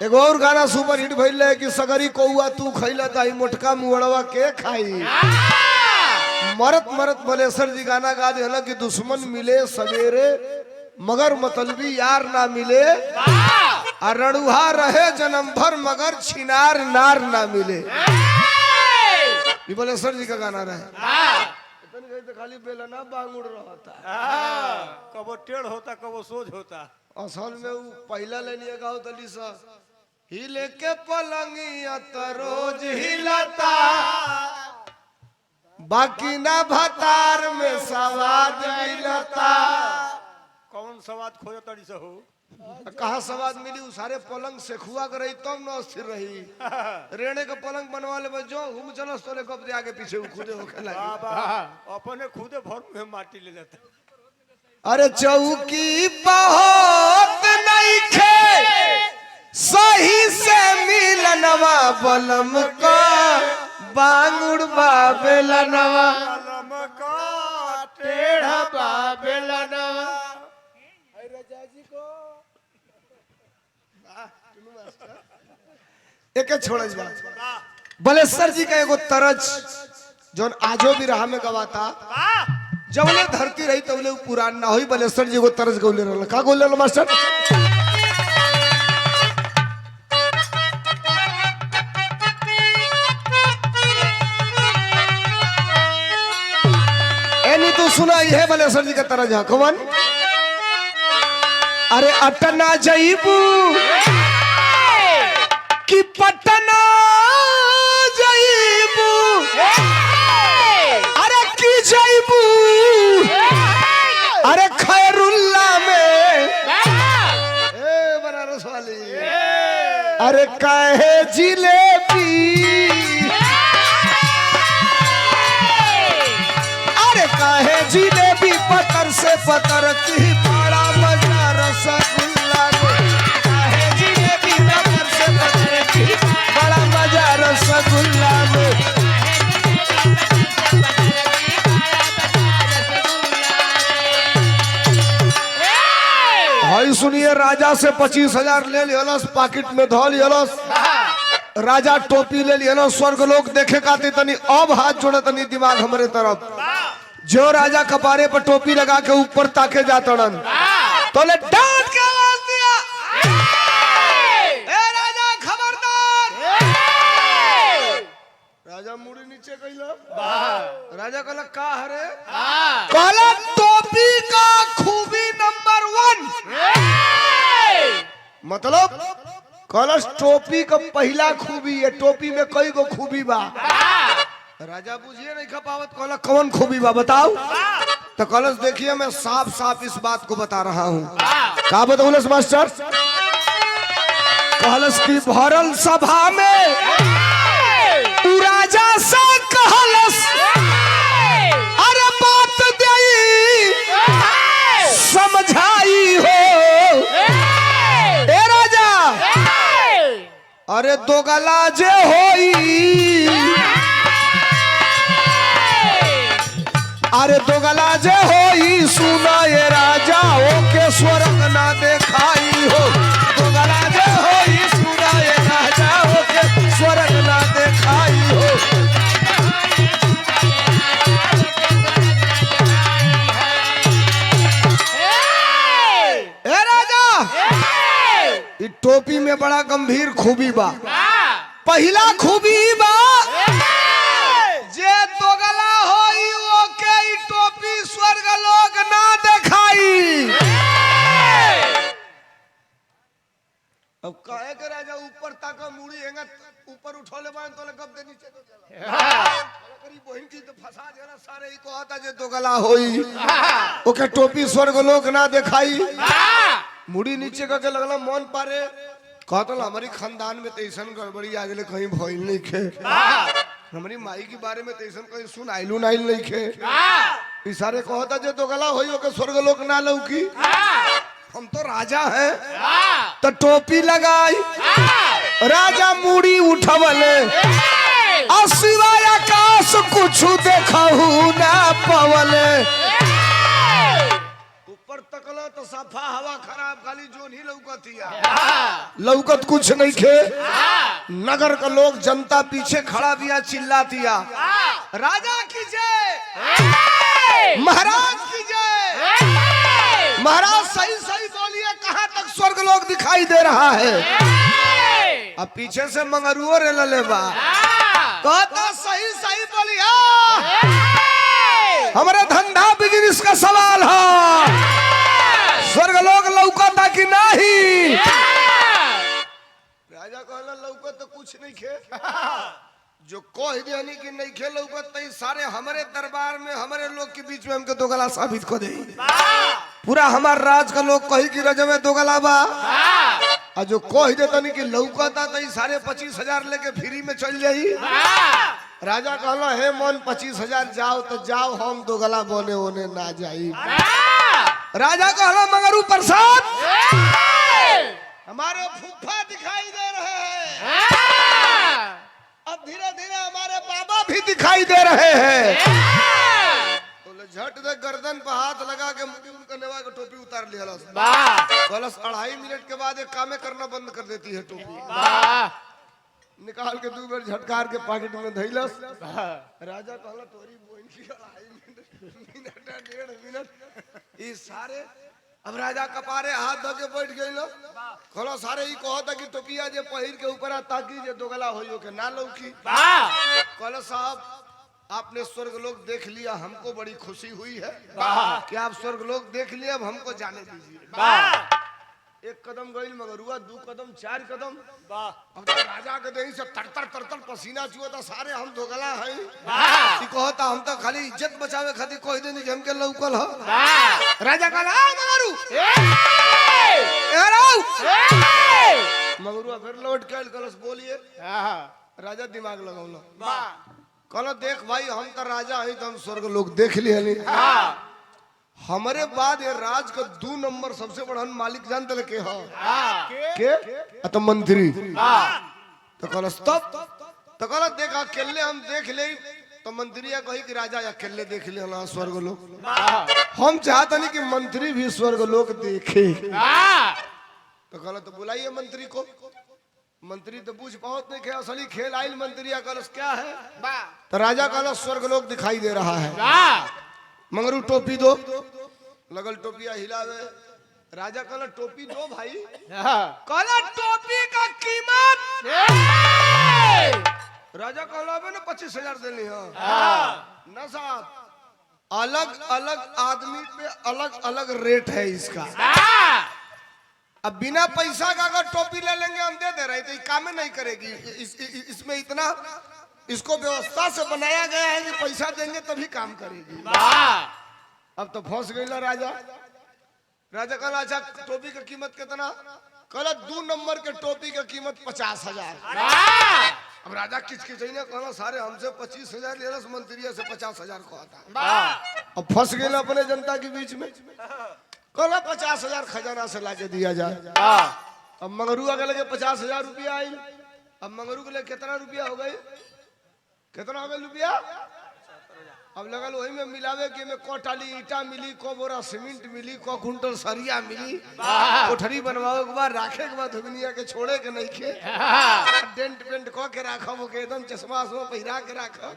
एक और गाना सुपर हिट भइल है कि सगरी कौआ तू खैला ताई मोटका मुड़वा के खाई। मरत मरत बलेसर जी गाना गा दे कि दुश्मन मिले सवेरे मगर मतलबी यार ना मिले, रड़ुहा रहे जन्म भर मगर छिनार नार ना मिले। ये बलेसर जी का गाना रहे। तो खाली बेला ना बांगुड़ रहता, कबो टेढ़ होता कबो सोझ होता। असल में वो पहला लाइन गाओ तली सा हिले के पलंगिया तो रोज हिलता, बाकी ना भतार में सवाद मिलता। कौन सवाद खोज तड़ी से हो कहा सवाद मिली उ सारे पलंग से खुआ कर रही तब न स्थिर रही रेणे का पलंग बनवा ले जो घूम चलो तोले कब दे आगे पीछे खुदे होके लगी बाबा अपने खुदे भर में माटी ले लेता अरे चौकी बहुत नहीं खे सही से मिलनवा बलम का बांगुड़ बाबेलनवा कलम का टेढ़ा बाबेलनवा एक छोड़ जा बलेश्वर जी का एगो तरज जोन आजो भी रहा में गवाता जबले धरती रही तबले उ पुरान ना होई बलेश्वर जी एगो तरज गौले रहल का गौले रहल मास्टर एनी तू सुना है बलेश्वर जी का तरज है कौन अरे अटना जईबू कि पटना जईबू अरे की जईबू अरे खैरुल्ला में ए बनारस वाली अरे काहे जिलेबी अरे काहे जिलेबी पतर से पतर की बड़ा मजा रसगुल्ला में काहे जिलेबी पतर से पतर की बड़ा मजा रसगुल्ला में भाई सुनिए राजा से 25,000 ले लियलस पाकिट में धो लियलस राजा टोपी ले लियलस स्वर्ग लोग देखे काते तनी अब हाथ जोड़े तनी दिमाग हमारे तरफ जो राजा कपारे पर टोपी लगा के ऊपर ताके जातड़न तो ले डांट के आवाज दिया ए राजा खबरदार राजा मुड़ी नीचे कइला राजा कहला का हरे कहला टोपी का खूबी नंबर 1 मतलब कहला टोपी का पहला खूबी है टोपी में कई गो खूबी बा राजा बुझिए नहीं खपावत कहला कौन खूबी बा बताओ तो कलश देखिए मैं साफ साफ इस बात को बता रहा हूँ का बताऊलस मास्टर कहलस की भरल सभा में उ राजा से कहलस अरे बात देई समझाई हो ए राजा अरे दो गला जे होई अरे दो गला जे होई सुना ये राजा ओके स्वर्ग ना देखाई हो दो गला जे होई सुना ये राजा ओके स्वर्ग ना देखाई हो ए राजा ई टोपी में बड़ा गंभीर खूबी बा पहला खूबी बा जे दोगला होई ओके ई टोपी स्वर्ग लोग ना देखाई अब काहे के राजा ऊपर ताका मुड़ी हेंगा ऊपर उठोले बान तोले कब दे नीचे तो चला करी बहन की तो फसा देना सारे ई कहता जे दोगला होई ओके टोपी स्वर्ग लोग ना देखाई मुड़ी नीचे करके लगला मन पारे कहतल हमारी खानदान में तैसन गड़बड़ी आगले कहीं भइल नहीं खे हमारी माई के बारे में तैसन कहीं सुन आइलू नाइल नहीं खे इशारे कहता जे तो गला होई ओके स्वर्ग लोक ना लौकी हम तो राजा हैं तो टोपी लगाई राजा मुड़ी उठवले और सिवाय आकाश कुछ देखहु ना पवले ऊपर तकला तो सफा हवा खराब खाली जोन ही लौकतिया लौकत कुछ नहीं खे नगर का लोग जनता पीछे खड़ा दिया चिल्लातिया राजा की जय महाराज की जय महाराज सही सही बोलिए कहां तक स्वर्ग लोग दिखाई दे रहा है अब पीछे से मंगरुओ रे ललेबा कहता सही सही बोलिए हमारे धंधा बिजनेस का सवाल है स्वर्ग लोग लौकता कि नहीं राजा कहला लौकत तो कुछ नहीं खे जो कह दियानी कि नहीं खेल तई सारे हमारे दरबार में हमारे लोग के बीच में हमके दोगला साबित कर दे। पूरा हमार राज का लोग कही कि रजमे दोगला बा। और जो कह देता नहीं कि लौकता तई सारे 25,000 लेके फ्री में चल जाई। राजा कहला हे मन 25,000 जाओ तो जाओ, हम दोगला बने होने ना जाई। राजा कहला मगरू प्रसाद हमारे फूफा दिखाई दे रहे हैं, अब धीरे धीरे हमारे बाबा भी दिखाई दे रहे हैं। तो झट दे गर्दन पर हाथ लगा के मुड़ी उनका नेवा की टोपी उतार लिया। बस 2.5 मिनट के बाद एक कामे करना बंद कर देती है टोपी। निकाल के 2 बार झटकार के पॉकेट में धैलस। राजा कहला तोरी बोइन की 2.5 मिनट 1.5 मिनट ये सारे। अब राजा कपारे हाथ धो के बैठ गई लो। कहलो सारे ही कहता कि टोपिया जे पहिर के ऊपर ताकि जे दोगला होइयो के ना लौकी। कहलो साहब आपने स्वर्ग लोक देख लिया, हमको बड़ी खुशी हुई है कि आप स्वर्ग लोक देख लिया, अब हमको जाने दीजिए। 1 कदम गई मगरुआ, 2 कदम 4 कदम। अब तो राजा के देही से तर पसीना चुआ। सारे हम दोगला हैं कि कहता हम तो खाली इज्जत बचावे खातिर कह देनी कि हमके लौकल हो। राजा कहला मगरू मगरुआ फिर लौट के कलस बोलिए। राजा दिमाग लगाउला कहलो देख भाई हम तो राजा है तो हम स्वर्ग लोग देख लिए। हमारे बाद ये राज का 2 नंबर सबसे बड़ा मालिक जानते लगे हो के तो मंत्री। तो कहलो तब तो कहलो देख अकेले हम देख ले। तो मंत्री कही कि राजा अकेले देख ले ना स्वर्ग लोक। हम चाहते नहीं कि मंत्री भी स्वर्ग लोक देखे। तो कहलो तो बुलाइए मंत्री को। मंत्री तो पूछ पाओ नहीं खेल असली खेल आइल। मंत्री कहलो क्या है। तो राजा कहलो स्वर्ग लोक दिखाई दे रहा है। मंगरू टोपी दो। लगल टोपिया हिलावे। राजा कहला टोपी दो भाई। कहला टोपी का कीमत। राजा कहला ना 25,000 देनी है ना साहब। अलग अलग आदमी पे अलग अलग रेट है इसका। अब बिना पैसा का अगर टोपी ले लेंगे हम दे दे रहे तो काम नहीं करेगी। इसमें इतना इसको व्यवस्था से बनाया गया है कि पैसा देंगे तभी काम करेगी। अब तो फंस गई ना राजा। राजा कहला अच्छा टोपी की कीमत कितना। कहला 2 नंबर के टोपी की कीमत 50,000। अब राजा किचकिचाई कहला सारे हमसे 25,000 ले रस मंत्री से 50,000 को आता। अब फंस गई अपने जनता के बीच में। कहला 50,000 खजाना से लाके दिया जाए। अब मंगरुआ के लगे 50,000 रुपया आई। अब मंगरू के लिए कितना रुपया हो गई। कितना हो गया रुपया। अब लगल वही में मिलावे कि में कोटाली ईटा मिली, को बोरा सीमेंट मिली, को कुंटल सरिया मिली। कोठरी बनवाओ के बाद राखे के बाद दुनिया के छोड़े के नहीं खे। डेंट पेंट को के राखो वो के एकदम चश्मा सो पहिरा के राखो।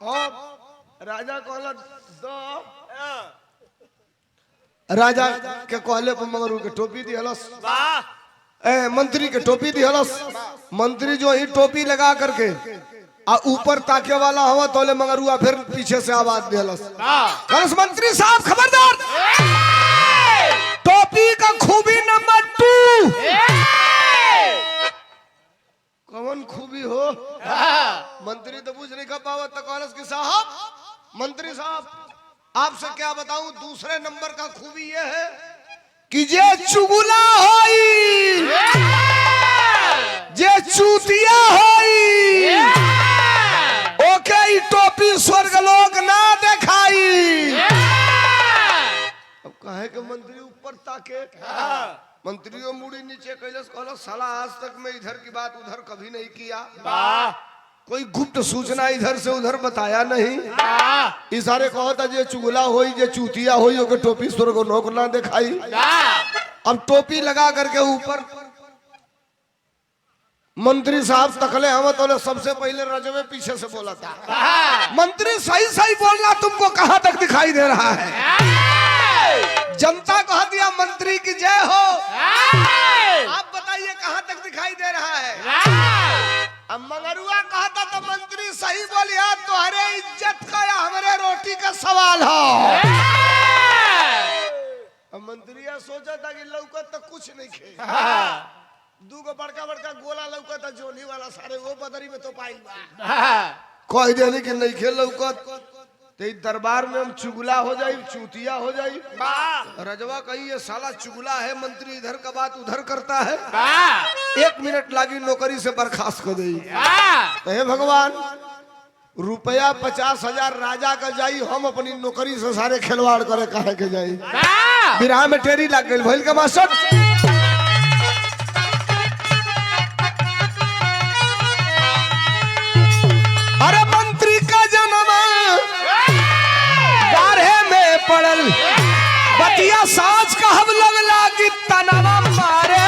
अब राजा कहला दो। राजा के कहले पर मगरू के टोपी दिहलस। मंत्री के टोपी दिहलस। मंत्री जो ही टोपी लगा करके आ ऊपर ताके वाला हवा तोले मगरुआ फिर पीछे से आवाज दिहलस। कलश मंत्री साहब खबरदार। टोपी का खूबी नंबर 2। कौन खूबी हो। मंत्री तो पूछ नहीं कर पावा। तो कलश के साहब मंत्री साहब आपसे क्या बताऊं दूसरे नंबर का खूबी ये है कि जे चुगला होई जे चूतिया होई ओके टोपी स्वर्ग लोक ना देखाई। अब कहे के मंत्री ऊपर ताके। मंत्रियों मुड़ी नीचे कैलस कहलो साला आज तक मैं इधर की बात उधर कभी नहीं किया। कोई गुप्त सूचना इधर से उधर बताया नहीं। इशारे कहो था जे चुगला होई जे चूतिया होई ओके टोपी स्वर्ग लोक ना दिखाई। अब टोपी लगा करके ऊपर मंत्री साहब तकले हम तो सबसे पहले रजवे पीछे से बोला था मंत्री सही सही बोलना तुमको कहां तक दिखाई दे रहा है। जनता कह दिया मंत्री की जय हो। आप बताइए कहां तक दिखाई दे रहा है। अब मंगरुआ कहता तो मंत्री सही बोलिया तुम्हारे इज्जत का या हमारे रोटी का सवाल हो। अब मंत्री सोचा था कि लौकत तो कुछ नहीं खे दूगो बड़का बड़का गोला लौकत जोली वाला सारे वो बदरी में तो पाई बा हाँ, कह देनी कि नहीं खेल लौकत ते ई दरबार में हम चुगला हो जाई चूतिया हो जाई रजवा कही ये साला चुगला है मंत्री इधर का बात उधर करता है हाँ, 1 मिनट लागी नौकरी से बर्खास्त कर दी हाँ, हे भगवान रुपया 50,000 राजा का जाई हम अपनी नौकरी से सारे खिलवाड़ करे कहे के जाई हाँ, बिरहा में टेरी लग गई भइल के मास्टर अरे मंत्री का जन्म गाढ़े में पड़ल बतिया साज का हम लग लागी तनवा मारे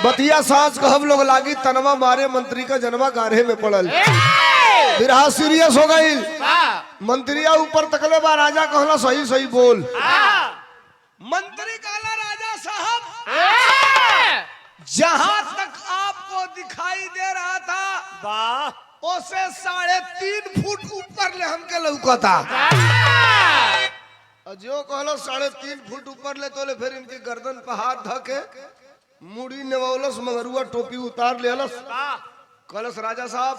बतिया साज का हम लोग लागी तनवा मारे मंत्री का जन्मा गाढ़े में पड़ल बिरहा सीरियस हो गई हाँ, मंत्रिया ऊपर तकले बा राजा कहला सही सही बोल मंत्री कहला राजा साहब हाँ, जहां तक आपको दिखाई दे रहा था वाह उसे 3.5 फुट ऊपर ले हमके लौकता हाँ, और जो कहलो 3.5 फुट ऊपर ले तो ले फिर इनकी गर्दन पे हाथ धके मुड़ी नेवलस मगरुआ टोपी उतार लेलस कहलस राजा साहब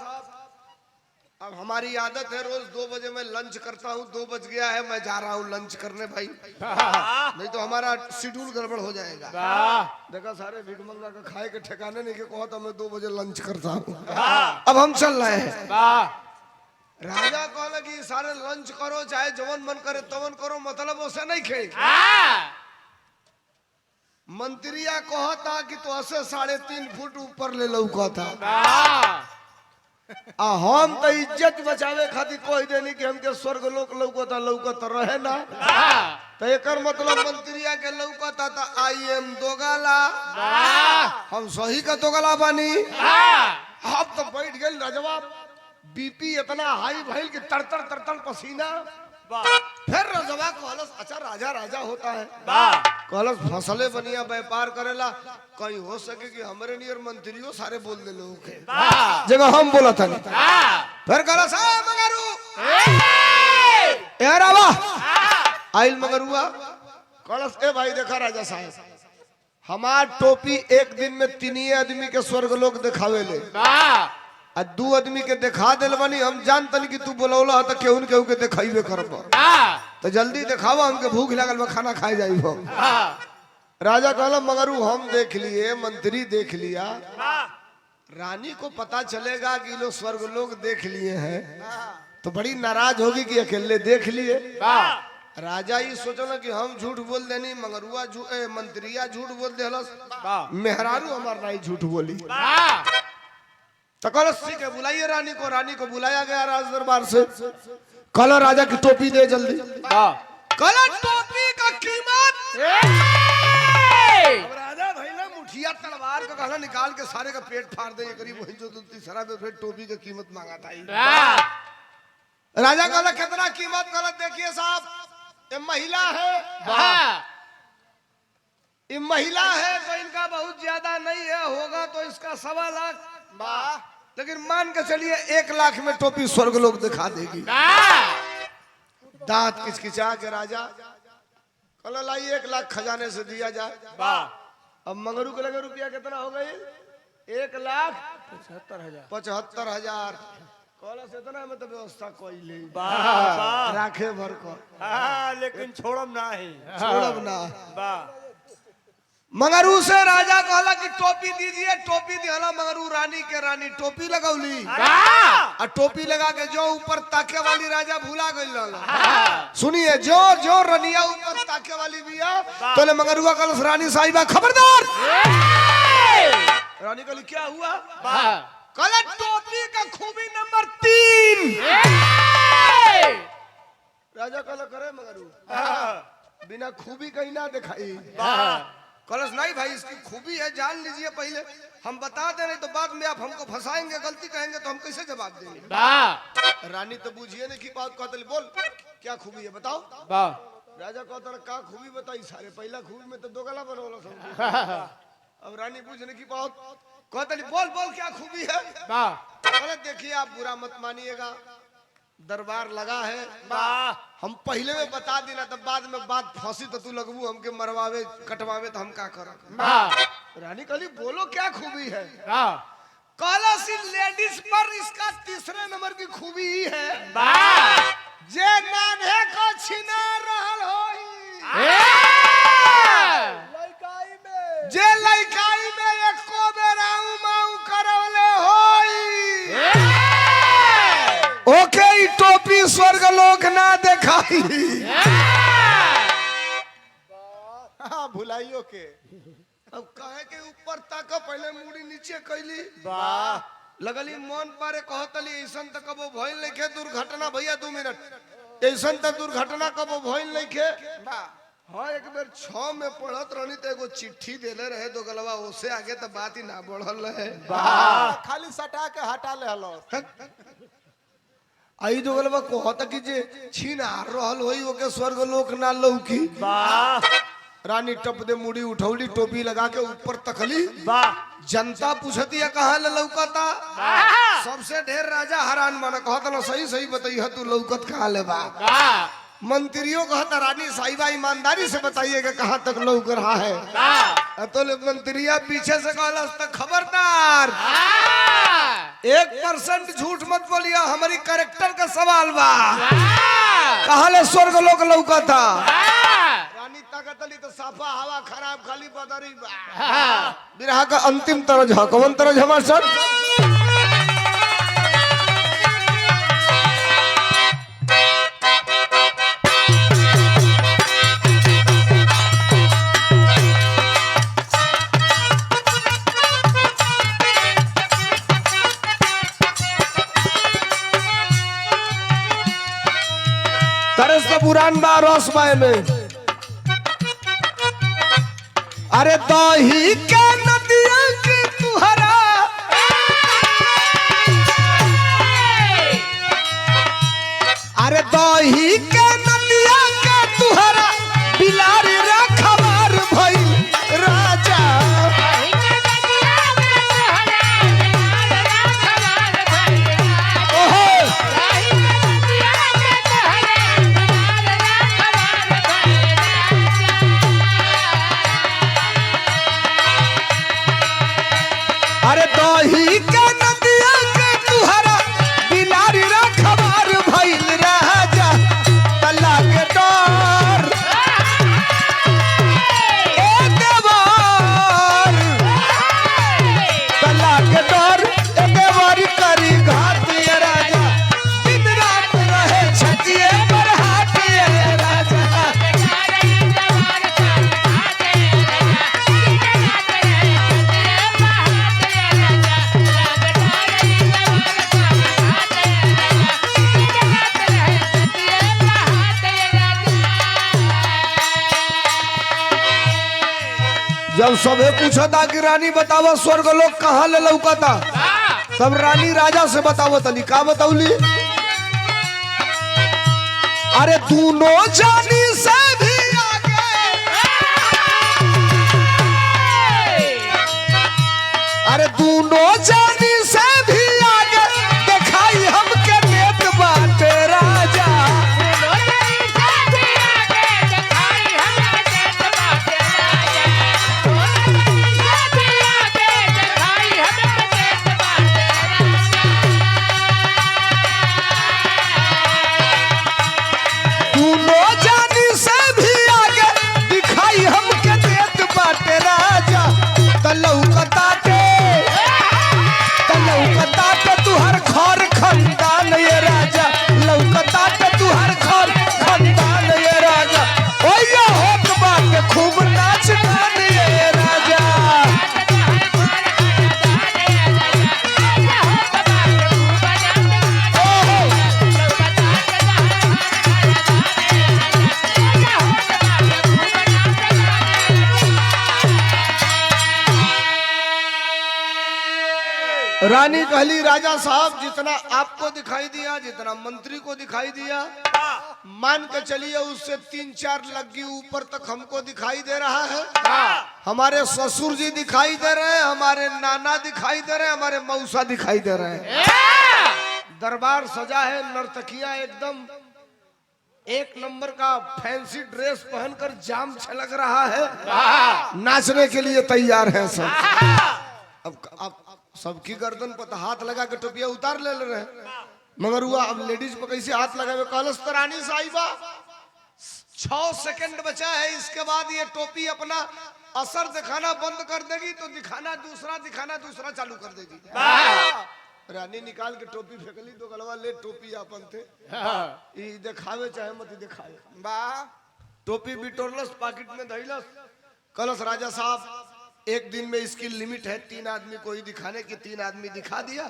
अब हमारी आदत है रोज 2 बजे मैं लंच करता हूँ 2 बज गया है मैं जा रहा हूँ लंच करने भाई नहीं तो हमारा शेड्यूल गड़बड़ हो जाएगा हाँ, देखा सारे भिकमंगा का खाए के ठिकाने नहीं के कहा था मैं 2 बजे लंच करता हूँ अब हम चल रहे हैं हाँ, राजा कहला कि सारे लंच करो चाहे जवन मन करे तवन करो मतलब उसे नहीं खे हाँ, मंत्रिया कहता कि तो ऐसे 3.5 फुट ऊपर ले लौका था हाँ, आ हम तो इज्जत बचावे खातिर कह देनी कि हमके स्वर्ग लोक लौकता लौकत रहे ना हाँ, तो एकर मतलब मंत्रिया के लौकता था आई एम दोगला हम सही का दोगला बानी हाँ, अब तो बैठ गए रजवा बीपी इतना हाई भइल कि तरतर तरतर पसीना फिर रजवा कहलस अच्छा राजा राजा होता है कहलस फसले बनिया व्यापार करेला कहीं हो सके कि हमरे नियर मंत्रियों सारे बोल दे लोग के जगह हम बोला था फिर कहलस मगरू ए रावा आइल मगरुआ कहलस ए भाई देखा राजा साहब हमार टोपी एक दिन में 3 आदमी के स्वर्ग लोग दिखावे ले आ 2 आदमी के दिखा दिल बनी हम जानतनी कि तू बोलौला तो केहू न केहू के दिखाइबे करब तो जल्दी दिखावा हमके भूख लागल बा खाना खाए जाइबो राजा कहला मगरू हम देख लिए मंत्री देख लिया रानी को पता चलेगा कि लोग स्वर्ग लोग देख लिए हैं तो बड़ी नाराज होगी कि अकेले देख लिए राजा ही सोचल कि हम झूठ बोल देनी मगरुआ मंत्रिया झूठ बोल देलस मेहरारू हमार नाई झूठ बोली तो कल ठीक है बुलाइए रानी को बुलाया गया राज दरबार से कल राजा की टोपी दे जल्दी कल टोपी का कीमत अब राजा भाई ना मुठिया तलवार का कहला निकाल के सारे का पेट फाड़ दे करीब वही जो तीसरा में फिर टोपी की कीमत मांगा था राजा कहला कितना कीमत कहला देखिए साहब ये महिला है ये महिला है तो इनका बहुत ज्यादा नहीं है होगा तो इसका 1.25 लाख लेकिन मान के चलिए 1 लाख में टोपी स्वर्ग लोग दिखा देगी दांत किचकिचा के राजा कल लाई 1 लाख खजाने से दिया जाए अब मंगरू के लगे रुपया कितना हो गई 1,75,000 कल से इतना में तो व्यवस्था कोई ले राखे भर को लेकिन छोड़म ना है छोड़ब ना मगरू से राजा कहला कि टोपी दीजिए टोपी दिहला मगरू रानी के रानी टोपी लगौली और टोपी लगा के जो ऊपर ताके वाली राजा भूला गई सुनिए जो जो रनिया ऊपर ताके वाली बिया तो ले मगरुआ कल रानी साहिबा खबरदार रानी कहली क्या हुआ कल टोपी का खूबी नंबर 3 राजा कहला करे मगरू बिना खूबी कहीं ना दिखाई कलश नहीं भाई इसकी खूबी है जान लीजिए पहले हम बता दे नहीं तो बाद में आप हमको फंसाएंगे गलती कहेंगे तो हम कैसे जवाब देंगे रानी तो बुझिए नहीं की बात कहते बोल क्या खूबी है बताओ राजा कहता क्या खूबी बताई सारे पहला खूबी में तो 2 गला बनोला अब रानी पूछने की बात कहते बोल बोल क्या खूबी है देखिए आप बुरा मत मानिएगा दरबार लगा है। हम पहले में बता दिला तब बाद में बात फंसी तो तू लगबू हमके मरवावे कटवावे तो हम का करब। रानी कहली बोलो क्या खूबी है। कॉलेज लेडीज पर इसका तीसरे नंबर की खूबी ही है जे नान्हे को छिना रहल होई जे लइकाई में एको बेराऊ माऊ करवले होई ओके ई टोपी स्वर्ग लोक ना देखाई। हाँ भुलाइयो के। अब कहे के ऊपर तक पहले मुड़ी नीचे कैली लगली मन पारे कहतली ऐसन तक कबो भइल नइखे दुर्घटना भैया 2 मिनट ऐसन तक दुर्घटना कबो भइल नइखे। हाँ एक बेर 6 में पढ़त रहनी तो एगो चिट्ठी देले रहे दो गलवा ओसे आगे तो बात ही ना बढ़ल रहे। खाली सटा के हटा ले हलो। आई दो गलवा कहता कि जे छीन हार रहल होई ओके स्वर्ग लोक ना लौकी। रानी टप दे मुड़ी उठौली टोपी लगा के ऊपर तकली। जनता पूछती है कहाँ ले लौकता। सबसे ढेर राजा हैरान माना कहता ना सही सही बताइए तू लौकत कहाँ ले बा। मंत्रियों कहता रानी साहिबा ईमानदारी से बताइएगा कहाँ तक लौक रहा है। तो मंत्रिया पीछे से कहला खबरदार 1% झूठ मत बोलिए हमारी कैरेक्टर का सवाल बा कहाँ ले स्वर्ग लोक लौकता। रानी ताकतली तो साफा हवा खराब खाली बदरी बा। बिरहा का अंतिम तरज है कौन तरज हमार सर। तरस तो पुरान बा रस बाय में। अरे दही के नदिया के तुहरा अरे दही के नदिया के तुहरा बिलारी रखवार भइल राजा। अरे दही के नदिया के तुहरा बिलारी रखवार भइल राजा तल्ला के डर ए देवर तल्ला के डर ए देवर करी घात ये राजा दिन रात रहे छतिए पर हाथ ये राजा। जब सबे पूछा था कि रानी बतावा स्वर्ग लोक कहाँ ले लौकता तब रानी राजा से बतावो तनी का बताउली। अरे दोनों जानी से भी आगे अरे दोनों जानी से भी आगे दिखाई हमके देत बाटे राजा। दोनों जानी से भी आगे दिखाई हमके देत बाटे राजा। तलौकता तुहर घर खानदान ये राजा लौकता तुहर घर खानदान ये राजा। ओया होत बाटे खूब नाच गान ये राजा। रानी कहली राजा साहब जितना आपको दिखाई दिया जितना मंत्री को दिखाई दिया मान के चलिए उससे 3-4 लग्गी ऊपर तक हमको दिखाई दे रहा है। हमारे ससुर जी दिखाई दे रहे हैं हमारे नाना दिखाई दे रहे हैं हमारे मौसा दिखाई दे रहे हैं। दरबार सजा है, नर्तकियां एकदम एक नंबर का फैंसी ड्रेस पहनकर जाम छलक रहा है, नाचने के लिए तैयार हैं सब। अब सबकी गर्दन पर तो हाथ लगा के टोपिया उतार ले रहे हैं, मगर हुआ अब लेडीज पर कैसे हाथ लगावे? कलश तरानी साहिबा 6 सेकंड बचा है, इसके बाद ये टोपी अपना असर दिखाना बंद कर देगी तो दिखाना दूसरा चालू कर देगी। रानी निकाल के टोपी फेंकली तो गलवा ले टोपी अपन थे, ई दिखावे चाहे मत दिखावे। वाह टोपी बिटोरलस पाकिट में धइलस। कलश राजा साहब एक दिन में इसकी लिमिट है 3 आदमी को ही दिखाने की, 3 आदमी दिखा दिया,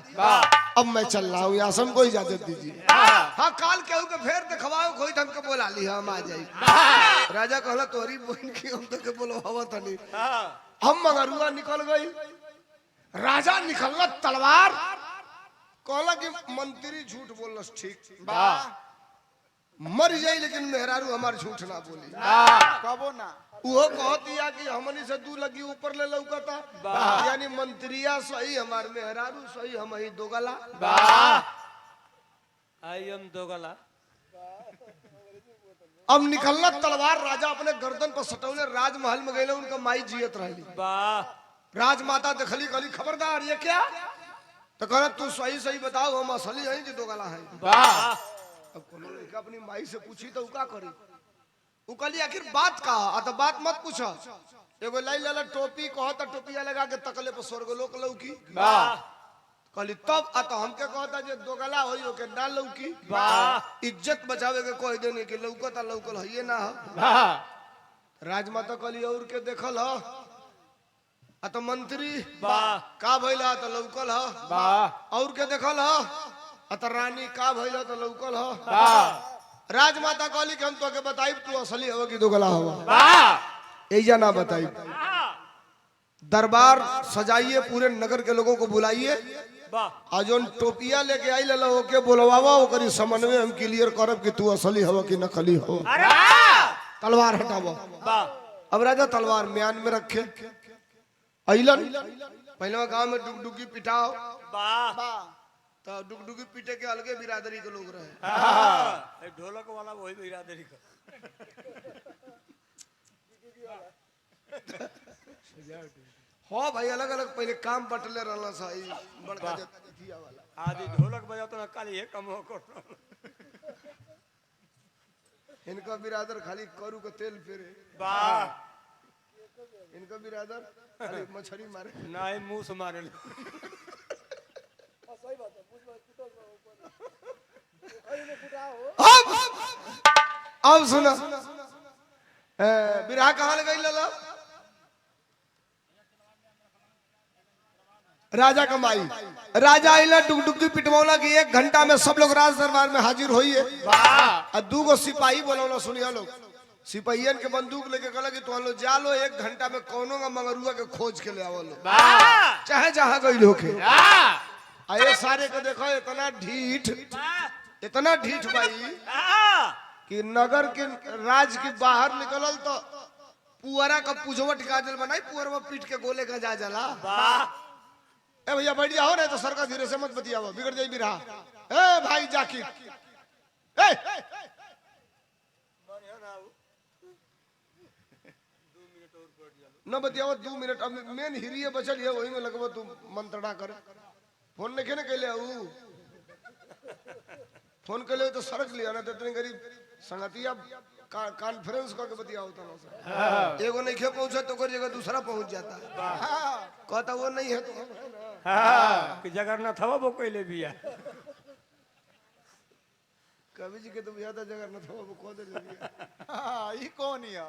अब मैं चल रहा हूँ, आसम को इजाजत दीजिए। हाँ काल केहू के फेर दिखवाओ, कोई तो हमको बोला ली हम आ जाई। राजा कहला तोरी बहन की हम तो के बोलो हवा तनी। हम मगरुआ निकल गई, राजा निकलना तलवार, कहला कि मंत्री झूठ बोलस ठीक, मर जाई लेकिन मेहरारू हमार झूठ ना बोली। कबो ना वो कहतिया कि हमनी से 2 लगी ऊपर ले लौकता, यानी मंत्रिया सही हमार मेहरारू सही, हम ही दोगला। आई एम दोगला। अब निकलना तलवार, राजा अपने गर्दन पर सटौले, राजमहल में गए, उनका माई जियत रही। राजमाता देखली, कहली खबरदार ये क्या? तो कहला तू सही सही बताओ, हम असली है कि दोगला है? अब कोनो लड़का अपनी माई से पूछी तो का करी? उ कहली आखिर बात का? तो बात मत पूछो, एगो लाई लाला टोपी कहता, टोपिया लगा के तकले पर स्वर्गलोक लौकी। कहली तब आ तो हमके कहता जे दोगला होई ओके ना लौकी। इज्जत बचावे के कह देने के लौकता लौकल है ना। राजमाता कहली और के देखल ह? आ तो मंत्री का भइला तो लौकल ह। और के देखल ह? आ तो रानी का भइला तो लौकल ह। राजमाता कहली कि हम तो के बताई तू असली हवा की दोगला हवा, ऐजा ना बताई। दरबार सजाइए, पूरे नगर के लोगों को बुलाइए, आज जोन टोपिया लेके आई लला ओके बोलवावा, ओकरी समन्वय हम क्लियर करब कि तू असली हवा की नकली हो। तलवार हटावा। अब राजा तलवार म्यान में रखे, अइलन पहले गांव में डुगडुगी पिटाओ, तो डुगडुगी पीटे के अलगे बिरादरी के लोग रहे। ढोलक वाला वही बिरादरी का। हाँ भाई अलग अलग पहले काम बटले रहला सही, बड़का जतिया वाला आदि ढोलक बजाता ना काली है कम हो कर। इनका बिरादर खाली करू का तेल फेरे, इनका बिरादर खाली मछली मारे, ना ही मुंह से मारे। अब सुना बिरहा कहाँ गई लला? राजा कमाई, राजा आइला डुगडुगी पिटवौला की 1 घंटा में सब लोग राज दरबार में हाजिर होइए। और 2 गो सिपाही बोलौला, सुनिया लोग, सिपाहियन के बंदूक लेके कहला कि तुम लोग जा लो, 1 घंटा में कौनो का मंगरुआ के खोज के ले आवो लो, चाहे जहां गई होके। आए सारे को देखो इतना ढीठ भाई कि नगर के राज के बाहर निकलल तो पुअरा का पुजवट गाजल बनाई, पुअरवा पीट के गोले का जा जला। ए भैया बैठ जाओ, नहीं तो सर का धीरे से मत बतियाओ, बिगड़ जाई बिरहा। ए भाई जाकिर, ए न बतियाओ 2 मिनट, अब मेन हिरिये बचल है, वही में लगबो तू मंत्रणा करे। फोन नहीं खेने के लिए फोन के लिए तो सरक लिया ना, तो इतनी गरीब संगतिया कॉन्फ्रेंस करके बतियाओ तना। एगो नहीं खे पहुंचा तो कर जगह दूसरा पहुंच जाता है, कहता वो नहीं है तो कि जगन्नाथ हवा वो कोई ले भी है। कवि जी के तो ज्यादा जगन्नाथ हवा वो कह दे ये कौन है?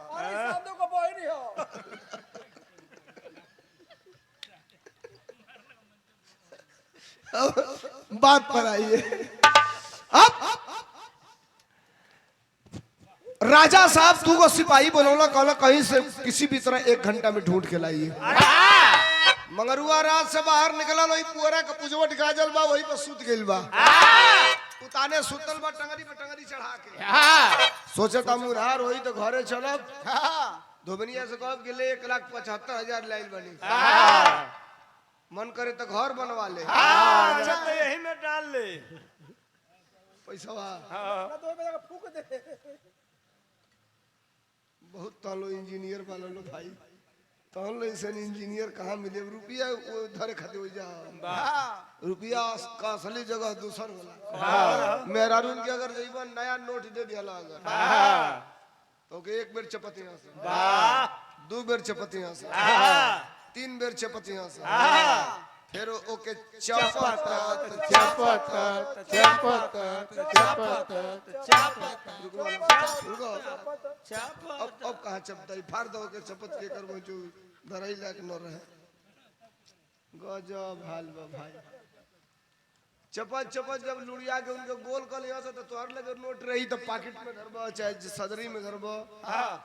बात पर आइए। अब राजा साहब 2 गो सिपाही बोलौला, कहला कहीं से किसी भी तरह 1 घंटा में ढूंढ के लाइए। मंगरुआ रात से बाहर निकला, वही पुअरा का पुजवट गाजल बा, वही पर सुत गइल बा, उताने सुतल बा टंगरी पे टंगरी चढ़ा के। सोचे था मुरहार होई तो घरे चलब, धोबनिया से कहब कि ले 1,75,000 लाइल बनी, मन करे तो घर बनवा ले। अच्छा तो यही में डाल ले। पैसा हाँ, बहुत तालो इंजीनियर वाला लो भाई तालो ऐसे इंजीनियर कहाँ मिले रुपया वो धरे खाते हो जा रुपया का असली जगह दूसर वाला मेहरारून के अगर जइबा नया नोट दे दिया अगर तो के एक बेर चपत यहाँ से दो बेर चपत यहाँ से तीन बेर चपत यहाँ से फिर ओके चपत चपत चपत चपत रुको अब कहाँ चपता है फाड़ दो के चपत के करबो जो धराई लायक न रहे गजब हाल बा भाई चपत चपत जब लुड़िया के उनके गोल कर लिया तो तोहर लगे नोट रही तो पॉकेट में धरबा चाहे सदरी में धरबा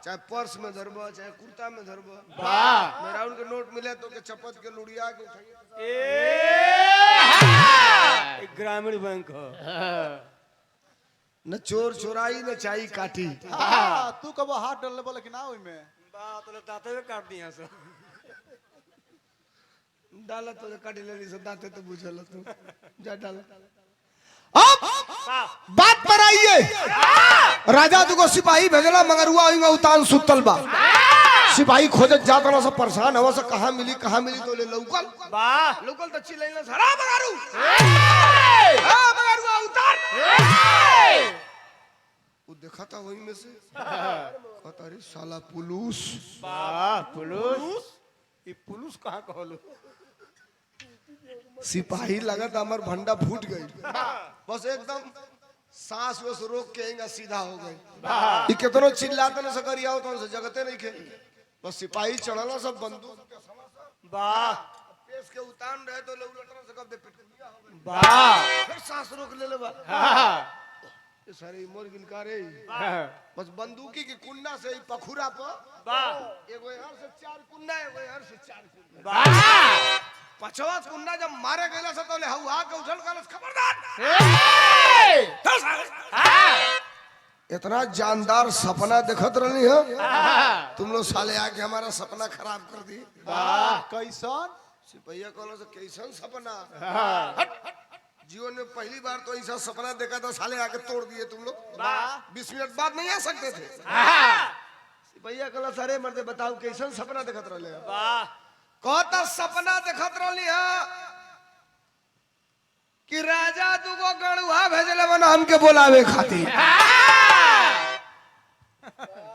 चाहे पर्स में धरबा चाहे कुर्ता में धरबा मेरा उनके नोट मिले तो के चपत के लुड़िया के उठाइए एक ग्रामीण बैंक हो न चोर चोराई न चाई काटी तू कब हाथ डालने बोला कि ना ओई में बात दाते में काट दिया सो डाला तो काटी ले से दाते तो बुझल तू जा डाल बात पर आइए राजा तुको सिपाही भेजला मगर हुआ होगा उतान सुतल बा सिपाही खोजत जात ना सब परेशान हवा से कहां मिली तो ले लौकल लौकल तो चिल्लाइला सारा मगारू मगारू उतार वो देखा था वहीं में से कहता रे साला पुलिस पुलिस ये पुलिस कहाँ कहलो सिपाही लगा था हमार भंडा फूट गई बस एकदम सांस वस रोक के आएगा सीधा हो गई ये कितनो चिल्लाते न सकरिया हो तो जगते नहीं खे बस सिपाही चढ़ला सब बंदूक वाह पेश के उतान रहे तो लोग लटना से कब दे पिटकुलिया हो गई वाह फिर सांस रोक ले बा ये सारे मोर गिलकारे बस बंदूकी की कुन्ना से पखुरा पर वाह एगो हर से चार कुन्ना एगो हर से चार कुन्ना वाह पछवा कुन्ना जब मारे गएला से तो ले हवा के उछल गलस खबरदार इतना जानदार सपना देखत रहनी है तुम लोग साले आके हमारा सपना खराब कर दी कैसन सिपहिया कहलो से कैसन सपना जीवन में पहली बार तो ऐसा सपना देखा था साले आके तोड़ दिए तुम लोग 20 मिनट बाद नहीं आ सकते थे सिपहिया कहलो सारे मर्दे बताओ कैसन सपना देखत रहले वाह कहता सपना देखत रहली है कि राजा दुगो गणुआ भेजले बन हमके बोलावे खातिर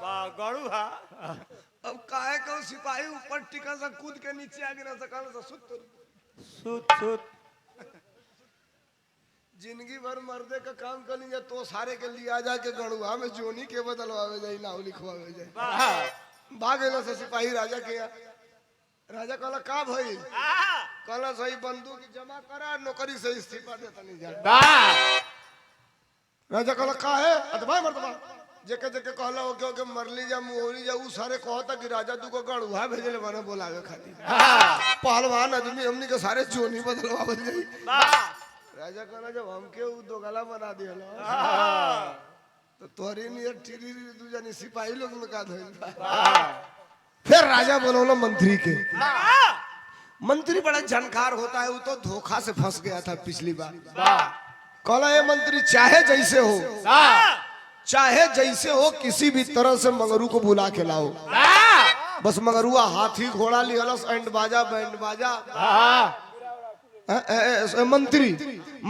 वाह गड़ुआ अब काहे को सिपाही ऊपर टिका सा कूद के नीचे आ गिरा सकल से सुत जिंदगी भर मर्दे का काम कर लिया तो सारे के लिया जा के गणुआ में जोनी के बदलवावे जाई नाव लिखवावे जाई भागेला से सिपाही राजा के यहाँ। राजा कहला का भई कहला सही बंदूक जमा करा नौकरी से इस्तीफा देता नहीं जा राजा कहला का है अतबा मर्दबा जेके जेके कहला हो के मरली जा मुहोरी जा उ सारे कहता कि राजा तू को गणुआ भेजले बना बोलावे खातिर पहलवान आदमी हमनी के सारे जोनी बदलवावे जाई राजा कहला जब हमके उ दोगला बना दिहला तो तोरी नियर टिरी दू जानी सिपाही लोग में का धइल फिर राजा बोलौला मंत्री के मंत्री बड़ा जानकार होता है वो तो धोखा से फंस गया था पिछली बार कहला ये मंत्री चाहे जैसे हो किसी भी तरह से मंगरू को बुला के लाओ बस मंगरुआ हाथी घोड़ा लिहलस एंड बाजा बैंड बाजा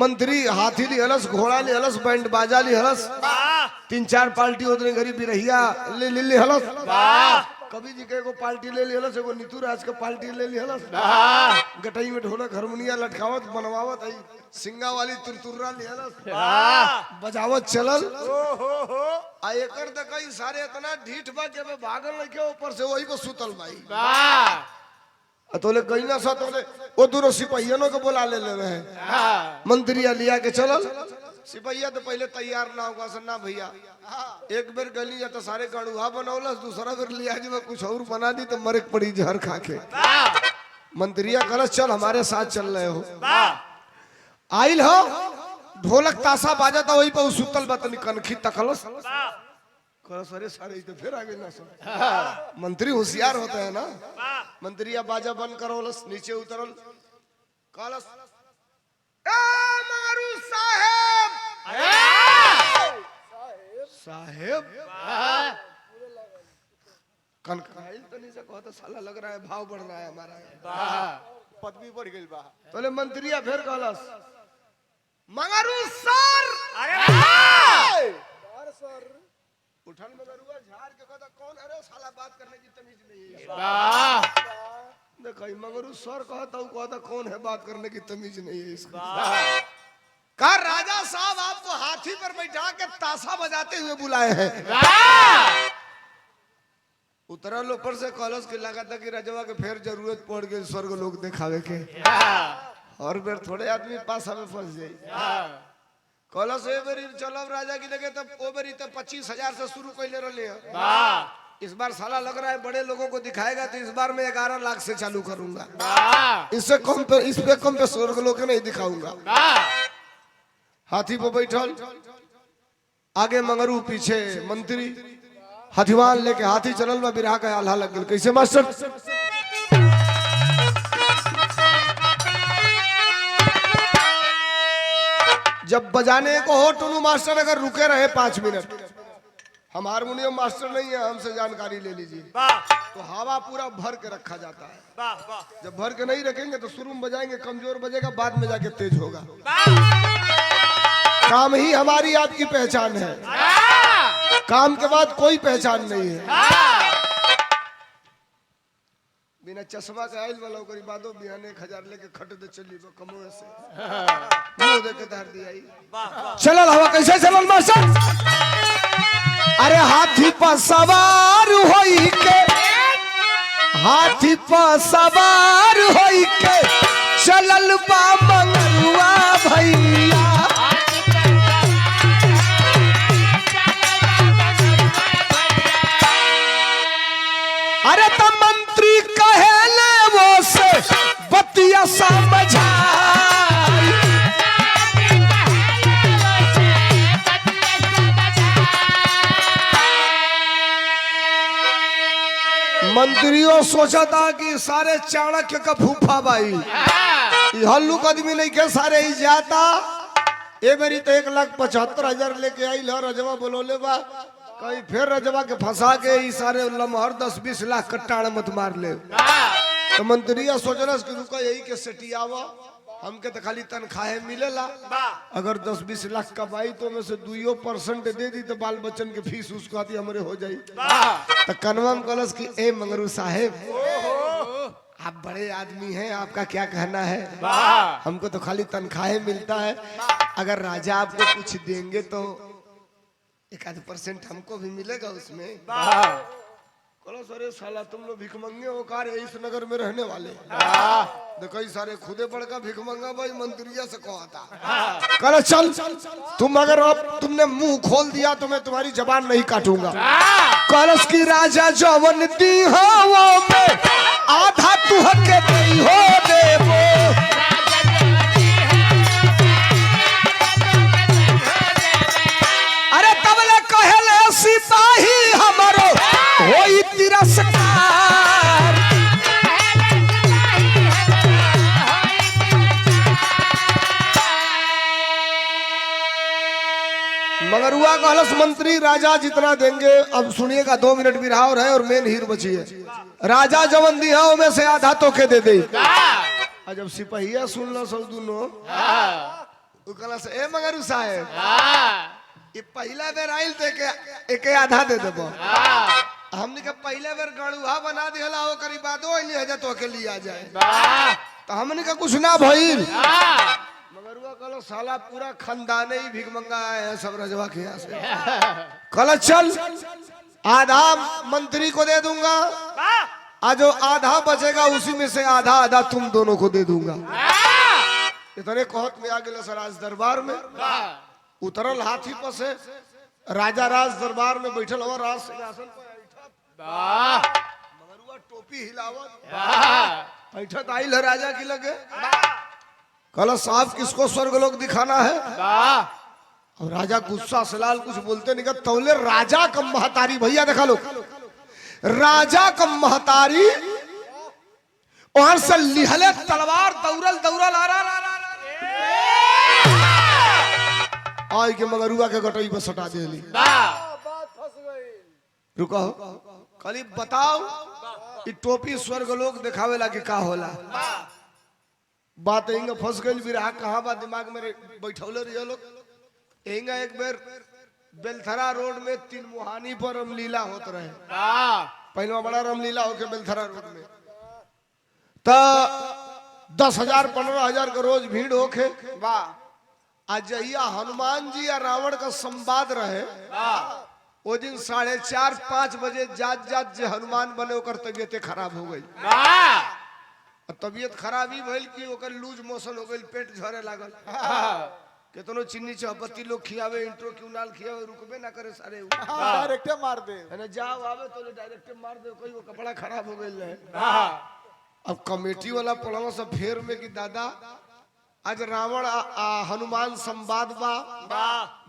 मंत्री हाथी लिहलस घोड़ा लिहलस बैंड बाजा लिहलस 3-4 पार्टी उतने गरीब बिरहिया ले लिहलस कभी जी के पार्टी ले लिहलस एगो नीतू राज के पार्टी ले लिहलस गटई में ढोलक हारमोनिया लटकावत बनवावत आई सिंगा वाली तुरतुर्रा लिहलस बजावत चलल आ एकर देखई सारे इतना ढीठ बा के भागल नहीं के ऊपर से वही पे सुतल भाई तोले गईना सा तोले ओ दूरो सिपाहियों को बुला ले रहे मंत्रिया लिया के चलल सिपाहिया तो पहले तैयार ना होगा सन्ना भैया एक बेर गली या तो सारे गणुआ बनौलस दूसरा बेर लिया जी में कुछ और बना दी तो मरे पड़ी जहर खा के मंत्रिया कलश चल हमारे साथ चल रहे हो आइल हो ढोलक ताशा बाजा था वही पर सुतल बतनी कनखी तकलस कलश अरे सारे तो फिर आगे ना सब मंत्री होशियार होता है ना मंत्रिया बाजा बंद करोलस नीचे उतरल कलश ए मारू साहेब साहेब कनकाइल तो नहीं से कहता साला लग रहा है भाव बढ़ रहा है हमारा पदवी बढ़ गई बा तोले मंत्रिया फिर कहलस मंगरू सर अरे उठल मगरुआ झाड़ के कहता कौन अरे साला बात करने की तमीज नहीं है देखो ये मगरू सर कहता हूँ कहता कौन है बात करने की तमीज नहीं है इसका कहा राजा साहब आपको हाथी पर बैठा के ताशा बजाते हुए बुलाए हैं उतरल ऊपर से कॉलेज के लगा था कि राजवा के फिर जरूरत पड़ गई स्वर्ग लोग दिखावे के और फिर थोड़े आदमी पास हमें फंस जाये कॉलेज चलो राजा की लगे तब ओ बेरी तब 25,000 से शुरू कैले रहे इस बार साला लग रहा है बड़े लोगों को दिखाएगा तो इस बार मैं 11 लाख से चालू करूंगा इससे कम पे इस पे कम पे स्वर्ग लोग नहीं दिखाऊंगा हाथी पे बैठल आगे मंगरू पीछे मंत्री हथिवान लेके हाथी चलल में बिरहा का आल्हा लग गया कैसे मास्टर जब बजाने को हो टुनू मास्टर अगर रुके रहे 5 मिनट हम हारमोनियम मास्टर नहीं है हमसे जानकारी ले लीजिए तो हवा पूरा भर के रखा जाता है जब भर के नहीं रखेंगे तो शुरू में बजाएंगे कमजोर बजेगा बाद में जाके तेज होगा काम ही हमारी आपकी पहचान है काम के बाद कोई पहचान नहीं है बिना चश्मा के आयल वाला ओकरी बादो बिहाने 1000 लेके खट दे चली कमो से मुंह दे के धर दिया चलल हवा कैसे चलल मास्टर अरे हाथी पर सवार होई के हाथी पर सवार होई के चलल बा मंगरुआ भैया अरे तो मंत्री कहेले वो से बतिया समझा मंत्रियों सोचा था कि सारे चाणक्य का फूफा भाई हल्लुक आदमी नहीं के सारे ही जाता ए मेरी तो 1,75,000 लेके आई ल रजवा बोलोले बा कहीं फिर रजवा के फंसा के ई सारे लमहर 10-20 लाख कट्टाड़ मत मार ले तो मंत्रिया सोचलस कि रुका यही के सेटियावा हमके तो खाली तनख्वाह मिलेला अगर 10-20 लाख कमाई तो में से 2% दे दी तो बाल बच्चन के फीस उसको आती हमरे हो जाई तो कनवा में कलस कि ए मंगरू साहेब आप बड़े आदमी हैं आपका क्या कहना है हमको तो खाली तनख्वाह मिलता है अगर राजा आपको कुछ देंगे तो 1% हमको भी मिलेगा उसमें कलो सारे साला तुम लोग भिखमंगे हो कार इस नगर में रहने वाले देखो सारे खुदे बड़का भिखमंगा भाई मंत्रिया से कहता कलो चल तुम अगर अब तुमने मुंह खोल दिया तो मैं तुम्हारी जबान नहीं काटूंगा कलश की राजा जवन दी हो वो में आधा तू हके दी हो देवो अरे तबले कहले सिपाही हमरो होई तिरस्कार मगरुआ कहलस मंत्री राजा जितना देंगे अब सुनिएगा 2 मिनट भी रहा और है और मेन हीर बची है राजा जवन दिया में से आधा तो के दे दे जब सिपहिया सुन लो सब दोनों कहलस ए मगरू साहेब ये पहला बेर आइल तो एक आधा दे देबो हमने के पहले बेर गड़ुहा बना दिहला हो करी बादो आइली है तो के लिया जाए तो हमने का कुछ ना भइल मगरुआ कहलो साला पूरा खानदाने ही भिखमंगा आए हैं सब रजवा के यहाँ से कहलो चल आधा मंत्री को दे दूंगा आज जो आधा बचेगा उसी में से आधा आधा तुम दोनों को दे दूंगा इतने कहत में आ गए सराज दरबार में उतरल हाथी पर से राजा राज दरबार में बैठल हुआ राज सिंहासन पर मगरुआ टोपी हिलावत बैठत आइल है राजा की लगे कहला साहब किसको स्वर्ग लोग दिखाना है और राजा गुस्सा से लाल कुछ बोलते नहीं तौले राजा का महतारी भैया देखा लो राजा का महतारी वहां से लिहले तलवार दौड़ल दौड़ल आ रहा आई के मगरुआ के गटई पर सटा देली रुको खाली बताओ कि टोपी स्वर्ग लोग दिखावे ला कि का होला बात इंग फंस गई बिरहा कहाँ बा दिमाग में बैठौले रहियो लोग इंग एक बेर बेलथरा रोड में तीन मुहानी पर रामलीला होत रहे पहले बड़ा रामलीला होके बेलथरा रोड में तो 10,000 15,000 का रोज भीड़ होके आज जहिया हनुमान जी या रावण का संवाद रहे वो दिन 4:30-5 बजे जात जात जे हनुमान बने ओकर तबीयत खराब हो गई तबीयत खराब ही भइल कि ओकर लूज मोशन हो गई पेट झरे लागल केतनो चीनी चाहपत्ती लोग खियावे इंट्रो क्यों नाल खियावे रुकबे ना करे सारे डायरेक्टे मार दे है ना जाओ आवे तो डायरेक्ट मार दे कोई वो कपड़ा खराब हो गइल है अब कमेटी वाला पड़वा सब फेर में कि दादा आज रावण हनुमान संवाद बा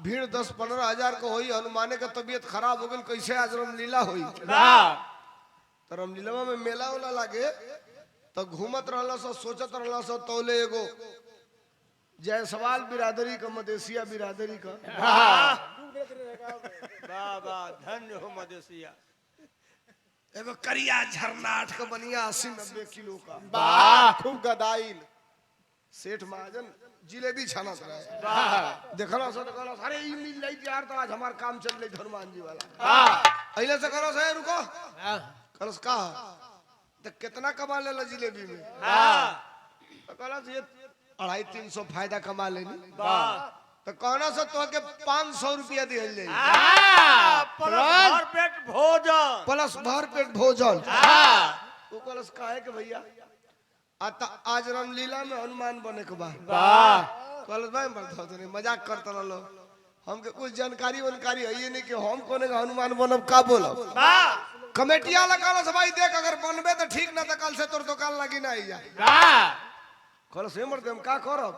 भीड़ 10-15 हजार को होई हनुमाने का तबीयत खराब हो गई कैसे आज रामलीला होई तो रामलीला में मेला वाला लागे तो घूमत रहला सा सोचत रहला सा तौले एगो जायसवाल बिरादरी का मदेशिया बिरादरी का बाबा धन्य हो मदेशिया एगो करिया झरना 8 का बनिया 80-90 किलो का खूब गदाइल सेठ महाजन जिलेबी छानत रहे देखला सो देखला अरे ई मिल जाई यार तो आज हमार काम चल रही हनुमान जी वाला अइले से करो से रुको कलस का तो कितना कमा लेला जिलेबी में तो कलस ये 250-300 फायदा कमा लेनी तो कहना से तो के 500 रुपया दिहल जाई भर पेट भोजन प्लस भर पेट भोजन वो कलस काहे के भैया आज रामलीला में हनुमान बने के बाद कलस भाई मजाक करता रहो हमके कुछ जानकारी वनकारी है ये नहीं कि हम कोने का हनुमान बनब का बोलब कमेटिया लगा से भाई देख अगर बनबे तो ठीक ना तो कल से तोर दुकान लगी ना आइया कल से मर हम का करब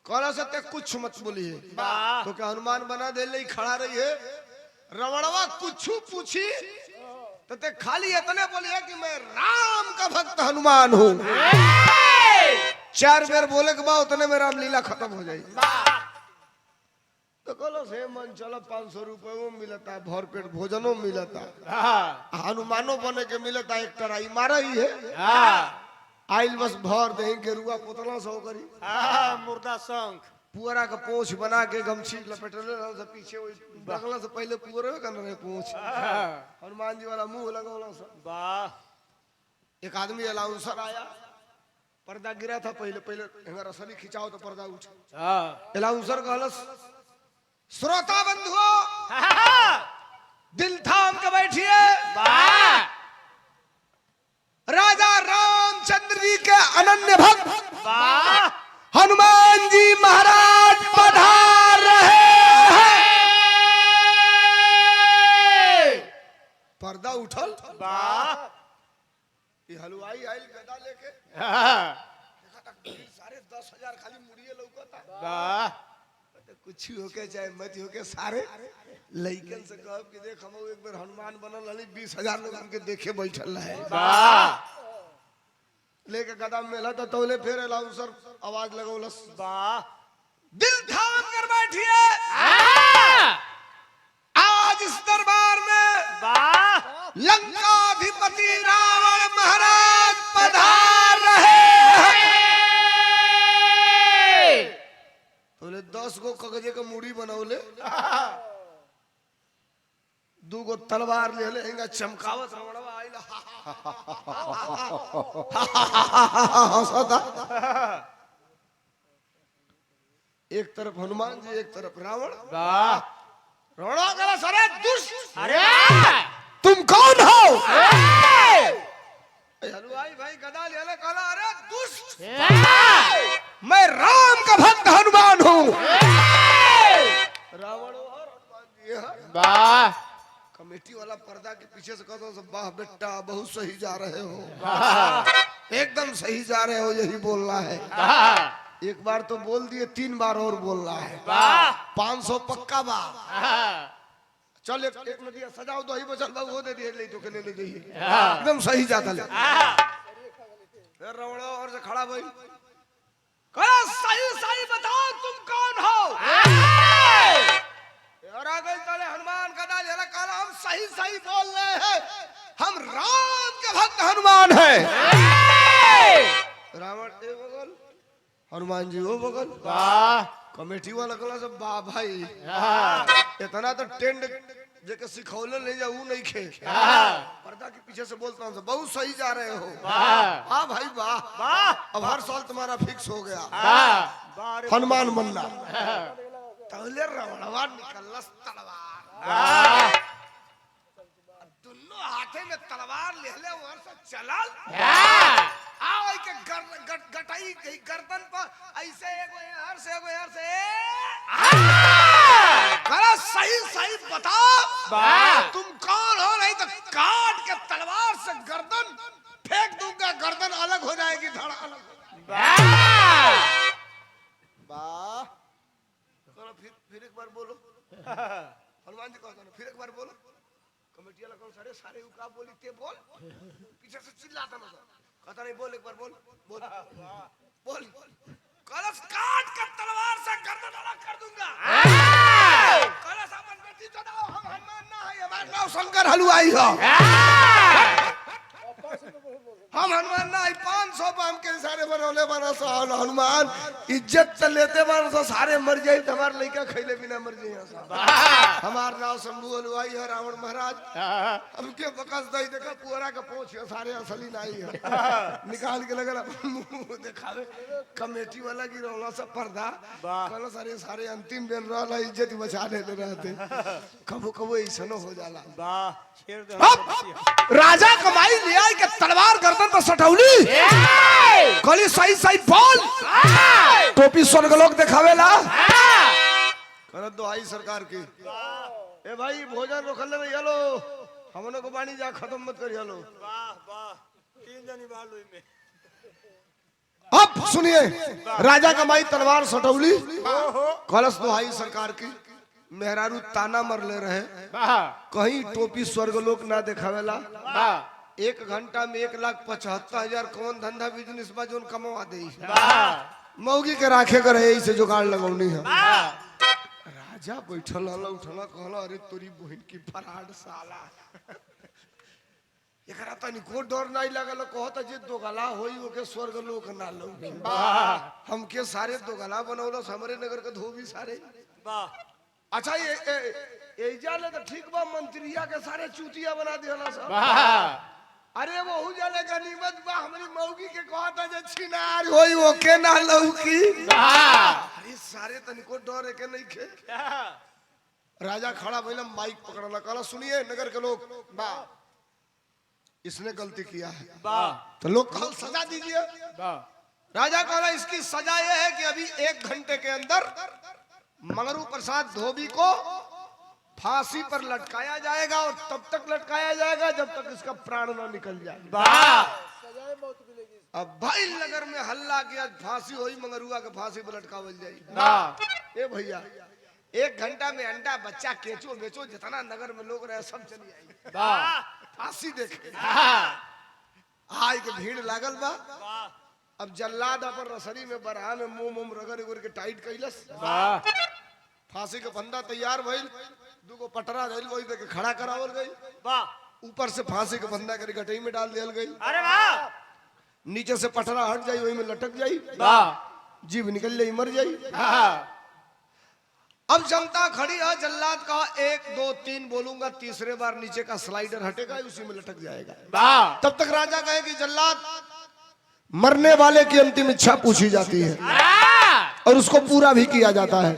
कल से ते कुछ मत बोलिए तो क्या हनुमान बना दे ले खड़ा रही है रवणवा कुछ पूछी तो ते खाली इतने बोलिए कि मैं राम का भक्त हनुमान हूँ 4 बार बोले के बाद उतने में रामलीला खत्म हो जाएगी तो कलो से मन चलो 500 रुपये वो मिलता है भर पेट भोजनो मिलता हनुमानो बने के मिलता एक टराई मारा ही है आइल बस भर दही के रुआ पोतला सो करी मुर्दा शंख पुअरा का पोछ बना के गमछी लपेटले से पीछे बगला से पहले पुअरे कर रहे पोछ हनुमान जी वाला मुंह लगौला सब वाह एक आदमी अलाउंसर आया पर्दा गिरा था पहले हमारा रसली खिंचाओ तो पर्दा उठा अलाउंसर कहलस श्रोता बंधुओं दिल थाम के बैठिए राजा रामचंद्र जी के अनन्य भक्त हनुमान जी महाराज पधार रहे हैं पर्दा उठल ये हलवाई आइल गदा लेके सारे 10,000 खाली मुड़िए लौकता कुछ होके चाहे मत होके सारे लइकन से कहब कि देख हम एक बार हनुमान बनल हली 20,000 लोग हमके देखे बैठल है लेके कदम मेला तो तौले फिर अलाउंसर आवाज लगौलस दिल थाम कर बैठिए आज इस दरबार में लंकाधिपति रावण महाराज पधार रहे हैं तौले 10 गो कागजे का मुड़ी बनौले 2 गो तलवार ले ले हिंगा चमकावत रवणवा आइला हंसता एक तरफ हनुमान जी एक तरफ रावण रावण कहा सारे दुष्ट अरे तुम कौन हो हलवाई भाई गदा ले ले कहा अरे दुष्ट मैं राम का भक्त हनुमान हूँ रावण और हनुमान जी है कमेटी वाला पर्दा के पीछे से कहता हूँ वाह बेटा बहुत सही जा रहे हो एकदम सही जा रहे हो यही बोलना है एक बार तो बोल दिए 3 बार और बोलना है 500 पक्का बा चल एक नदिया सजाओ तो ही बचल बाबू वो दे दिए ले तो के ले जाइए एकदम सही जाता ले फिर रवड़ा और से खड़ा भाई कहा सही सही बताओ तुम कौन हो और आ गए तले हनुमान का डाल कहा हम सही सही बोल रहे हैं, हम राम के भक्त हनुमान हैं। रावण ए बगल, हनुमान जी वो बगल। वाह कमेटी वाला कला सब वाह भाई, इतना तो टेंड जेके सिखौले ले जाऊ नहीं खे। पर्दा के पीछे से बोलता हूँ बहुत सही जा रहे हो। वाह भाई वाह वाह, अब हर साल तुम्हारा फिक्स हो गया हनुमान मन्ना। तौले रावणवा निकलस तलवार, दोनों हाथे में तलवार ले ले और से चलल आओ के गटाई गई गर्दन पर ऐसे एगो यार से एगो यार से करा सही सही बताओ तुम कौन हो, नहीं तो काट के तलवार से गर्दन फेंक दूंगा, गर्दन अलग हो जाएगी, धड़ अलग। वाह चलो फिर एक बार बोलो। हनुमान जी कहते हैं फिर एक बार बोलो। कमेटी वाला कौन सारे सारे का बोली ते बोल, पीछे से चिल्लाता ना कहता नहीं बोल, एक बार बोल बोल बोल। कलश काट कर तलवार से गर्दन अलग कर दूंगा। कलश अपन बेटी चढ़ाओ, हम हनुमान ना है, हमारा नाम शंकर हलवाई हो। हम हनुमान ना है, 500 पाम के सारे बनौले बना सो हनुमान इज्जत से लेते बना सो सारे मर जाए, हमारे लड़का खैले बिना मर जाए। हमार नाम शंभू हलवाई है, रावण महाराज हमके बकस दई देखा पुअरा का पहुंच सारे असली नहीं है, निकाल के लगल मुंह दिखावे। कमेटी वाला की रौला सब पर्दा कल सारे सारे अंतिम दिन रहा इज्जत बचा लेते रहते, कबो कबो ऐसा हो जाला। राजा कमाई लिया के तलवार गर्दन पर सटौली, कली सही सही बोल, टोपी स्वर्गलोक दिखावेला। करत दो आई सरकार की ए भाई भोजन रोकले नहीं हलो, हमने को पानी जा खत्म मत करी हलो। अब सुनिए, राजा कमाई तलवार सटौली, कलश दुहाई सरकार की। मेहरारू ताना मर ले रहे, कहीं टोपी स्वर्गलोक ना दिखावेला। 1 घंटा में 1,75,000 कौन धंधा बिजनेस बा जोन कमवा दे, मौगी के राखे कर है से जुगाड़ लगौनी है। राजा बैठल हल उठला कहला अरे तोरी बहन की फराड साला, एकरा तनी को डर नहीं लगल, कहता जे दोगला होई ओके स्वर्गलोक ना लौके। हमके सारे दोगला बनौलस, हमरे नगर के धोबी सारे। अच्छा ये जाले तो ठीक बा, मंत्रिया के सारे चूतिया बना दिहला सब। अरे वो हो जाले गनीमत बा, हमारी मौगी के कहता जे छिनार होई ओके ना लौकी। अरे सारे तनिको डर है के नहीं खे। राजा खड़ा भइला, माइक पकड़ला, कहला सुनिए नगर के लोग, बा इसने गलती किया है तो लोग कल सजा दीजिए। राजा कहला इसकी सजा यह है कि अभी 1 घंटे के अंदर मंगरू प्रसाद धोबी को फांसी पर लटकाया जाएगा, और तब तक लटकाया जाएगा जब तक इसका प्राण न निकल जाए। अब भाई नगर में हल्ला किया, फांसी हुई, मंगरुआ के फांसी पर लटकावल जाए। ए भैया 1 घंटा में अंडा बच्चा केचो बेचो जितना नगर में लोग रहे सब चली आई फांसी देखे। आय के भीड़ लागल बा। अब जल्लाद अपन रसरी में बरहा में मुंह रगड़ उगड़ के टाइट कैलस। फांसी के फंदा तैयार भइल, 2 पटरा धइल वही पे खड़ा करावल गई। ऊपर से फांसी के फंदा के गटई में डाल दियल गई। अरे वाह! नीचे से पटरा हट जाई, वही में लटक जाई, जीभ निकल जाई, मर जाई। अब जनता खड़ी है, जल्लाद का 1 2 3 बोलूंगा, तीसरे बार नीचे का स्लाइडर हटेगा, उसी में लटक जाएगा। तब तक राजा कहे कि जल्लाद, मरने वाले की अंतिम इच्छा पूछी जाती है और उसको पूरा भी किया जाता है।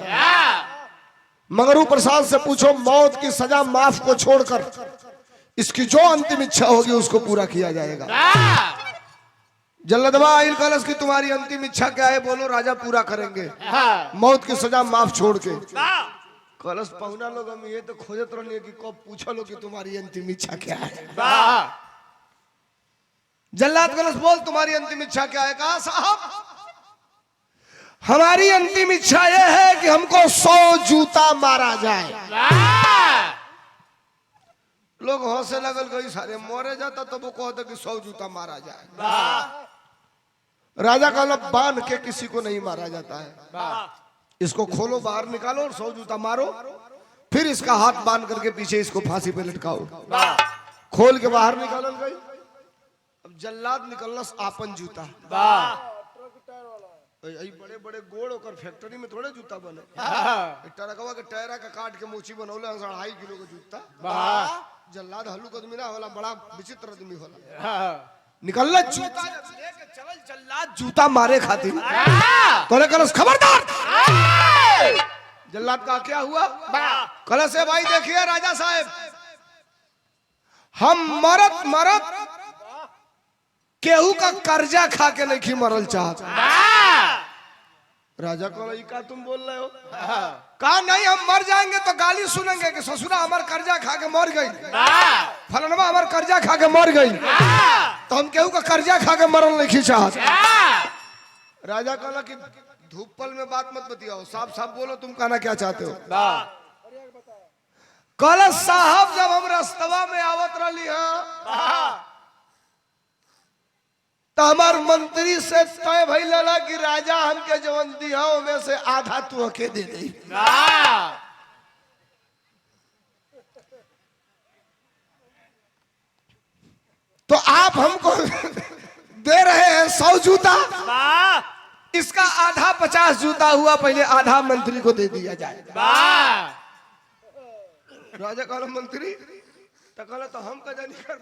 मंगरू प्रसाद से पूछो, मौत की सजा माफ को छोड़कर इसकी जो अंतिम इच्छा होगी उसको पूरा किया जाएगा। जल्लदवा आइल कलश की तुम्हारी अंतिम इच्छा क्या है? बोलो, राजा पूरा करेंगे मौत की सजा माफ छोड़ के। कलश पहुना लोग हम ये तो खोजत रहे कि कब पूछो लो कि तुम्हारी अंतिम इच्छा क्या है। जल्लाद कलश बोल, तुम्हारी अंतिम इच्छा क्या है? कहा साहब हमारी अंतिम इच्छा यह है कि हमको 100 जूता मारा जाए। लोग हौसले लगल गई, सारे मोरे जाता तो वो कहते कि 100 जूता मारा जाए। राजा कहला बांध के किसी को नहीं मारा जाता है, इसको खोलो बाहर निकालो और 100 जूता मारो। फिर इसका हाथ बांध करके पीछे इसको फांसी पे लटकाओ। खोल के बाहर निकालल गई। अब जल्लाद निकलस आपन जूता। यही बड़े बड़े गोड़ ओकर फैक्ट्री में थोड़े जूता बने। ट्रकवा के टायरा का काट के मोची बनौले 2.5 किलो का जूता। जल्लाद हल्लुक आदमी ना होला, बड़ा विचित्र आदमी होला। निकलना जूता लेके चलल जल्लाद जूता मारे खातिर। तोले कलस खबरदार। जल्लाद का क्या हुआ? कलस से भाई देखिए राजा साहब, हम मरत मरत केहू का कर्जा खा के नहीं मरल चाहत। राजा कहला ई का तुम बोल रहे हो? कहा नहीं, हम मर जाएंगे तो गाली सुनेंगे कि ससुरा हमार कर्जा खा के मर गई, फलनवा हमार कर्जा खा के मर गई, तो हम केहू का कर्जा खा के मरल नहीं चाहत। राजा कहला कि धूपल में बात मत बतियाओ, साफ साफ बोलो तुम कहना क्या चाहते हो। कहला साहब जब हम रास्तवा में आवत रही है तो हमार मंत्री से तय भई लला कि राजा हमके जवन दिहाओ में से आधा तू हके दे दे। तो आप हमको दे रहे हैं 100 जूता, इसका आधा 50 जूता हुआ, पहले आधा मंत्री को दे दिया जाए। राजा कहला मंत्री तो कहला तो हम का जानी कर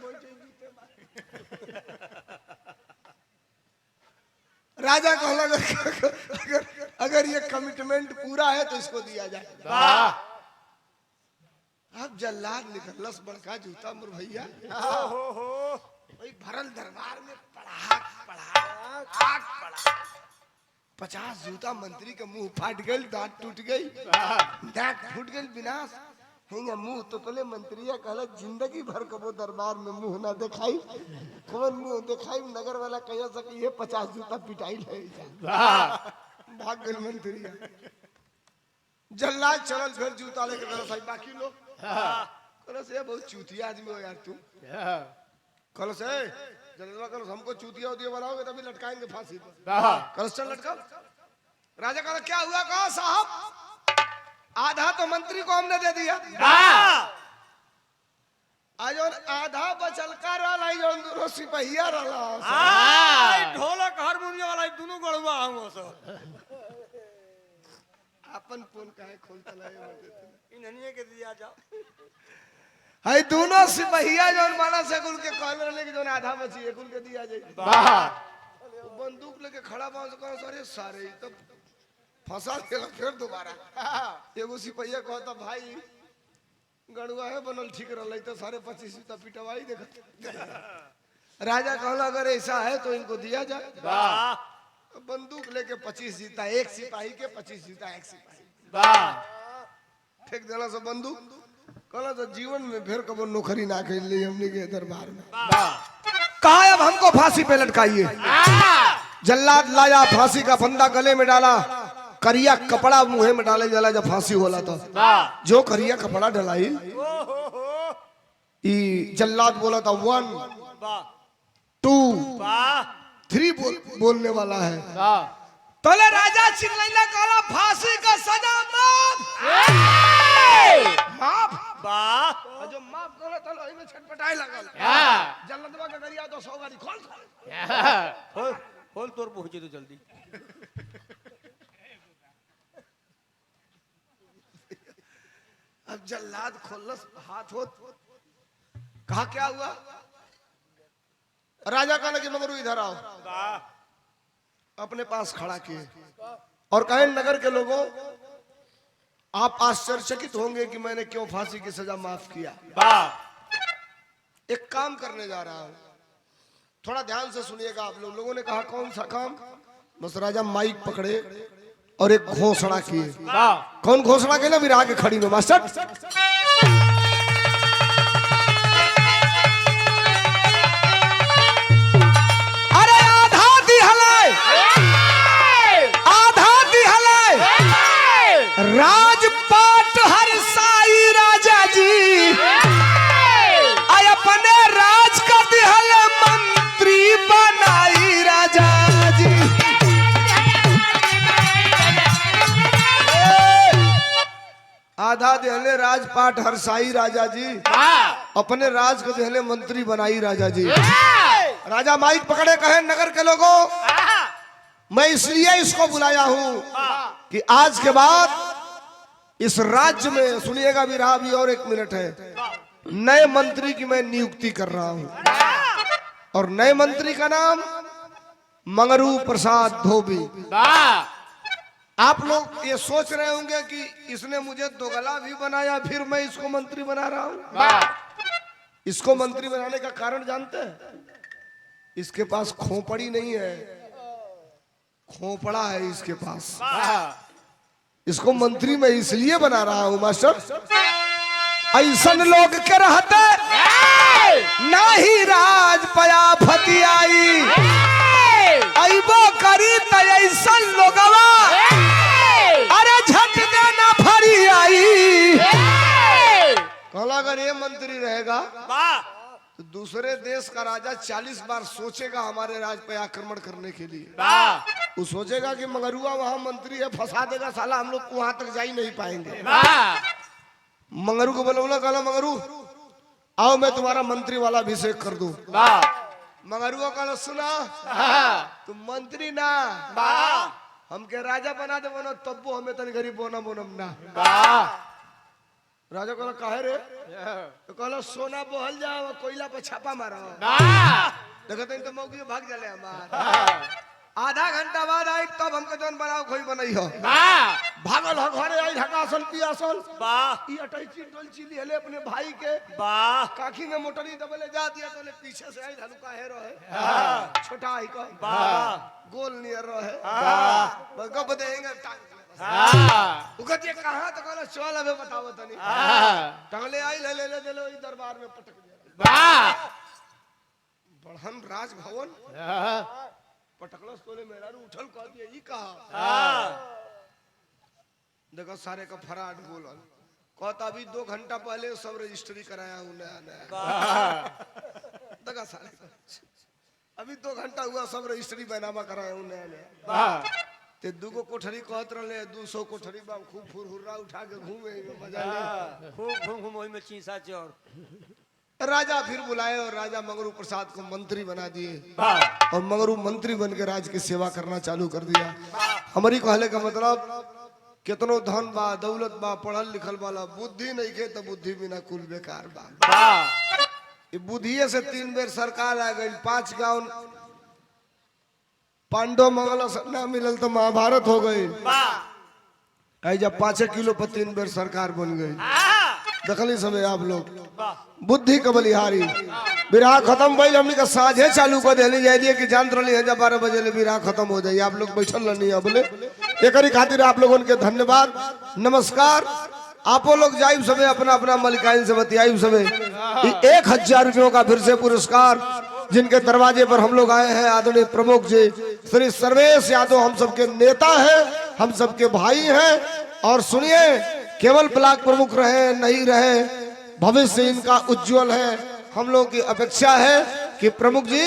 राजा कहला अगर ये कमिटमेंट पूरा है तो इसको दिया जाए। अब जल्लाद निकलस बड़का जूता मोर भैया। भाई भरल दरबार में पड़ाक 50 जूता मंत्री के मुंह फाट गई, दांत टूट गई, दांत फूट गई, विनाश हिंगा मुंह तो तले मंत्रिया कहला जिंदगी भर कबो दरबार में मुंह ना दिखाई। कौन मुंह दिखाई? नगर वाला कह सके ये 50 जूता पिटाई ले भाग गए मंत्रिया। जल्लाद चलल फिर जूता लेके कहला साहब बाकी लोग कहला से बहुत चूतिया आदमी हो यार तू। कहला से जल्लाद कहला हमको चूतिया उतिया बनाओगे तभी लटकाएंगे फांसी पर। कहला चल लटका। राजा कहला क्या हुआ? कहा साहब आधा तो मंत्री को हमने दे दिया, आज और आधा बचल का रहा जो दोनों सिपहिया रहा। ढोलक हारमोनियम वाला दोनों गड़वा हम अपन फोन काहे खोलता लाए इन्हनिए के दिया जाओ। हाय दोनों सिपहिया जो माना से कुल के कहल रहले कि जो आधा बची है कुल के दिया जाए। बंदूक लेके खड़ा बांस कहा सारे सारे तब फंसा देला। फिर दोबारा एगो सिपहिया कहता भाई गड़ुआ है बनल ठीक रहा तो सारे 25 जूता पिटवाई देखा। राजा कहला अगर ऐसा है तो इनको दिया जाए। बंदूक लेके 25 जीता, एक सिपाही के 25 जीता एक सिपाही फेंक देला से बंदूक। कहला तो जीवन में फिर कबो नौकरी ना कर ली हमने के दरबार में। कहा अब हमको फांसी पे लटकाइए। जल्लाद लाया, फांसी का फंदा गले में डाला, करिया कपड़ा मुंह में डाले जाला जब फांसी होला तो जो करिया कपड़ा डलाई जल्लाद बोला था 1 2 3 बोलने वाला है। तोले राजा चिल्लाइला कहला फांसी का सजा माफ जो माफ कहला तलो इमे छटपटाए लगल। जल्लादवा के करिया तो 100 गाड़ी खोल खोल तोर पहुंचे तो जल्दी। अब जल्लाद खोलस हाथ हो। कहा क्या हुआ? राजा कहला कि मगरू इधर आओ। अपने पास खड़ा किए और कहे नगर के लोगों आप आश्चर्यचकित होंगे कि मैंने क्यों फांसी की सजा माफ किया। एक काम करने जा रहा हूं, थोड़ा ध्यान से सुनिएगा आप लोग। लोगों ने कहा कौन सा काम? बस राजा माइक पकड़े और एक घोषणा किए। कौन घोषणा के ना विराह के खड़ी में मास्टर अरे आधा दिहले राजपाट हर साई राजा जी आय अपने राज का दिहल मंत्री बनाई राजा जी। आधा देहले राजपाट हरसाई राजा जी, अपने राज को देहले मंत्री बनाई राजा जी। राजा माइक पकड़े कहे नगर के लोगों, मैं इसलिए इसको बुलाया हूं कि आज के बाद इस राज्य में, सुनिएगा भी रहा भी और 1 मिनट है, नए मंत्री की मैं नियुक्ति कर रहा हूं और नए मंत्री का नाम मंगरू प्रसाद धोबी। आप लोग ये सोच रहे होंगे कि इसने मुझे दोगला भी बनाया फिर मैं इसको मंत्री बना रहा हूं। इसको मंत्री बनाने का कारण जानते हैं? इसके पास खोपड़ी नहीं है, खोपड़ा है इसके पास। इसको मंत्री मैं इसलिए बना रहा हूं मास्टर, ऐसन लोग के रहते ना ही राज पया फती आई, अइबो करी त ऐसन लोगवा अरे झट देना फरी आई। कहला अगर ये मंत्री रहेगा तो दूसरे देश का राजा 40 बार सोचेगा हमारे राज पे आक्रमण करने के लिए। वो सोचेगा कि मगरुआ वहां मंत्री है, फंसा देगा साला, हम लोग वहां तक जा ही नहीं पाएंगे। मंगरू को बोला, कहला मंगरू आओ मैं तुम्हारा मंत्री वाला अभिषेक कर दूं। मंगरुआ कहला सुना तुम मंत्री ना हमके राजा बना दे बनो तब्बो हमें तन गरीब बोना बोनम ना। राजा कहला काहे रे? तो कहला सोना बहल जाओ कोयला पर छापा मारो। देखते तो मौगी भाग जाले हमार। आधा घंटा बाद आई तब हमके जौन बनाओ खोई बनई हो। भागल हो घरे आई ढकासल पियासल। ई अटैची डोलची लिहले अपने भाई के। काखी में मोटरी दबले जा दिया तो ले पीछे से आई धनुका हे रहे। छोटा आई को गोल नियर रहे। बगा बदेंगे उगत ये कहां तो कहला चल अबे बताओ तनी। टंगले आई ले ले ले देलो ई दरबार में पटक दिया। बढ़न राजभवन पटकलस तोले मेहरारू उठल कह दिया ई कहा। देखो सारे का फराड बोलल कहता अभी 2 घंटा पहले सब रजिस्ट्री कराया हूं नया। देखा सारे अभी 2 घंटा हुआ सब रजिस्ट्री बैनामा कराया हूं नया। ते दुगो कोठरी कहत रहले 200 कोठरी बा खूब फुरहुर्रा उठा के घूमे मजा ले खूब घूम ओई में चीसा चोर। राजा फिर बुलाए और राजा मंगरू प्रसाद को मंत्री बना दिए और मंगरू मंत्री बन के राज की सेवा करना चालू कर दिया। हमारी कहले का मतलब कितनो धन बा दौलत बा पढ़ल लिखल वाला बुद्धि नहीं के तो बुद्धि बिना कुल बेकार बा। ये बुद्धिये से 3 बेर सरकार आ गई, 5 गांव पांडव मंगल ना मिलल तो महाभारत हो गई। जब 5 किलो पर 3 बेर सरकार बन गई। दखली समय आप लोग बुद्धि का बलिहारी। विराह खत्म भइल हमनी का साझे चालू कर देली जाय दिए कि जानत रहली है जब 12 बजे ले विराह खत्म हो जाई। आप लोग बैठल रहनी है बोले एकरी खातिर आप लोगों के धन्यवाद नमस्कार। आपो लोग जाइब समय अपना अपना मलिकाइन से बतियाइब समय 1000 रुपयों का फिर से पुरस्कार जिनके दरवाजे पर हम लोग आए हैं आदरणीय प्रमुख जी श्री सर्वेश यादव हम सबके नेता हैं, हम सबके भाई हैं। और सुनिए केवल ब्लॉक प्रमुख रहे नहीं रहे, भविष्य इनका उज्जवल है। हम लोग की अपेक्षा है कि प्रमुख जी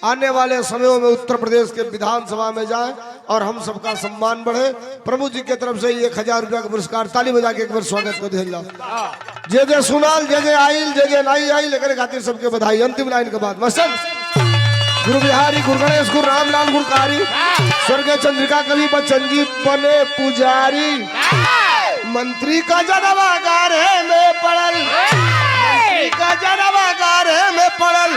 आने वाले समयों में उत्तर प्रदेश के विधानसभा में जाएं और हम सबका सम्मान बढ़े। प्रमुख जी की तरफ से 1000 रुपया का पुरस्कार ताली बजा के एक बार स्वागत को दे लो। जे जे सुनाल जे जे आइल जे जे नहीं आइल लेकर खातिर सबके बधाई। अंतिम लाइन के बाद मसल गुरु बिहारी गुरु गणेश गुरु रामलाल गुरुकारी स्वर्गीय चंद्रिका कवि बच्चन जी बने पुजारी। मंत्री का जनवा गारे में पड़ल, मंत्री का जनवा गारे में पड़ल।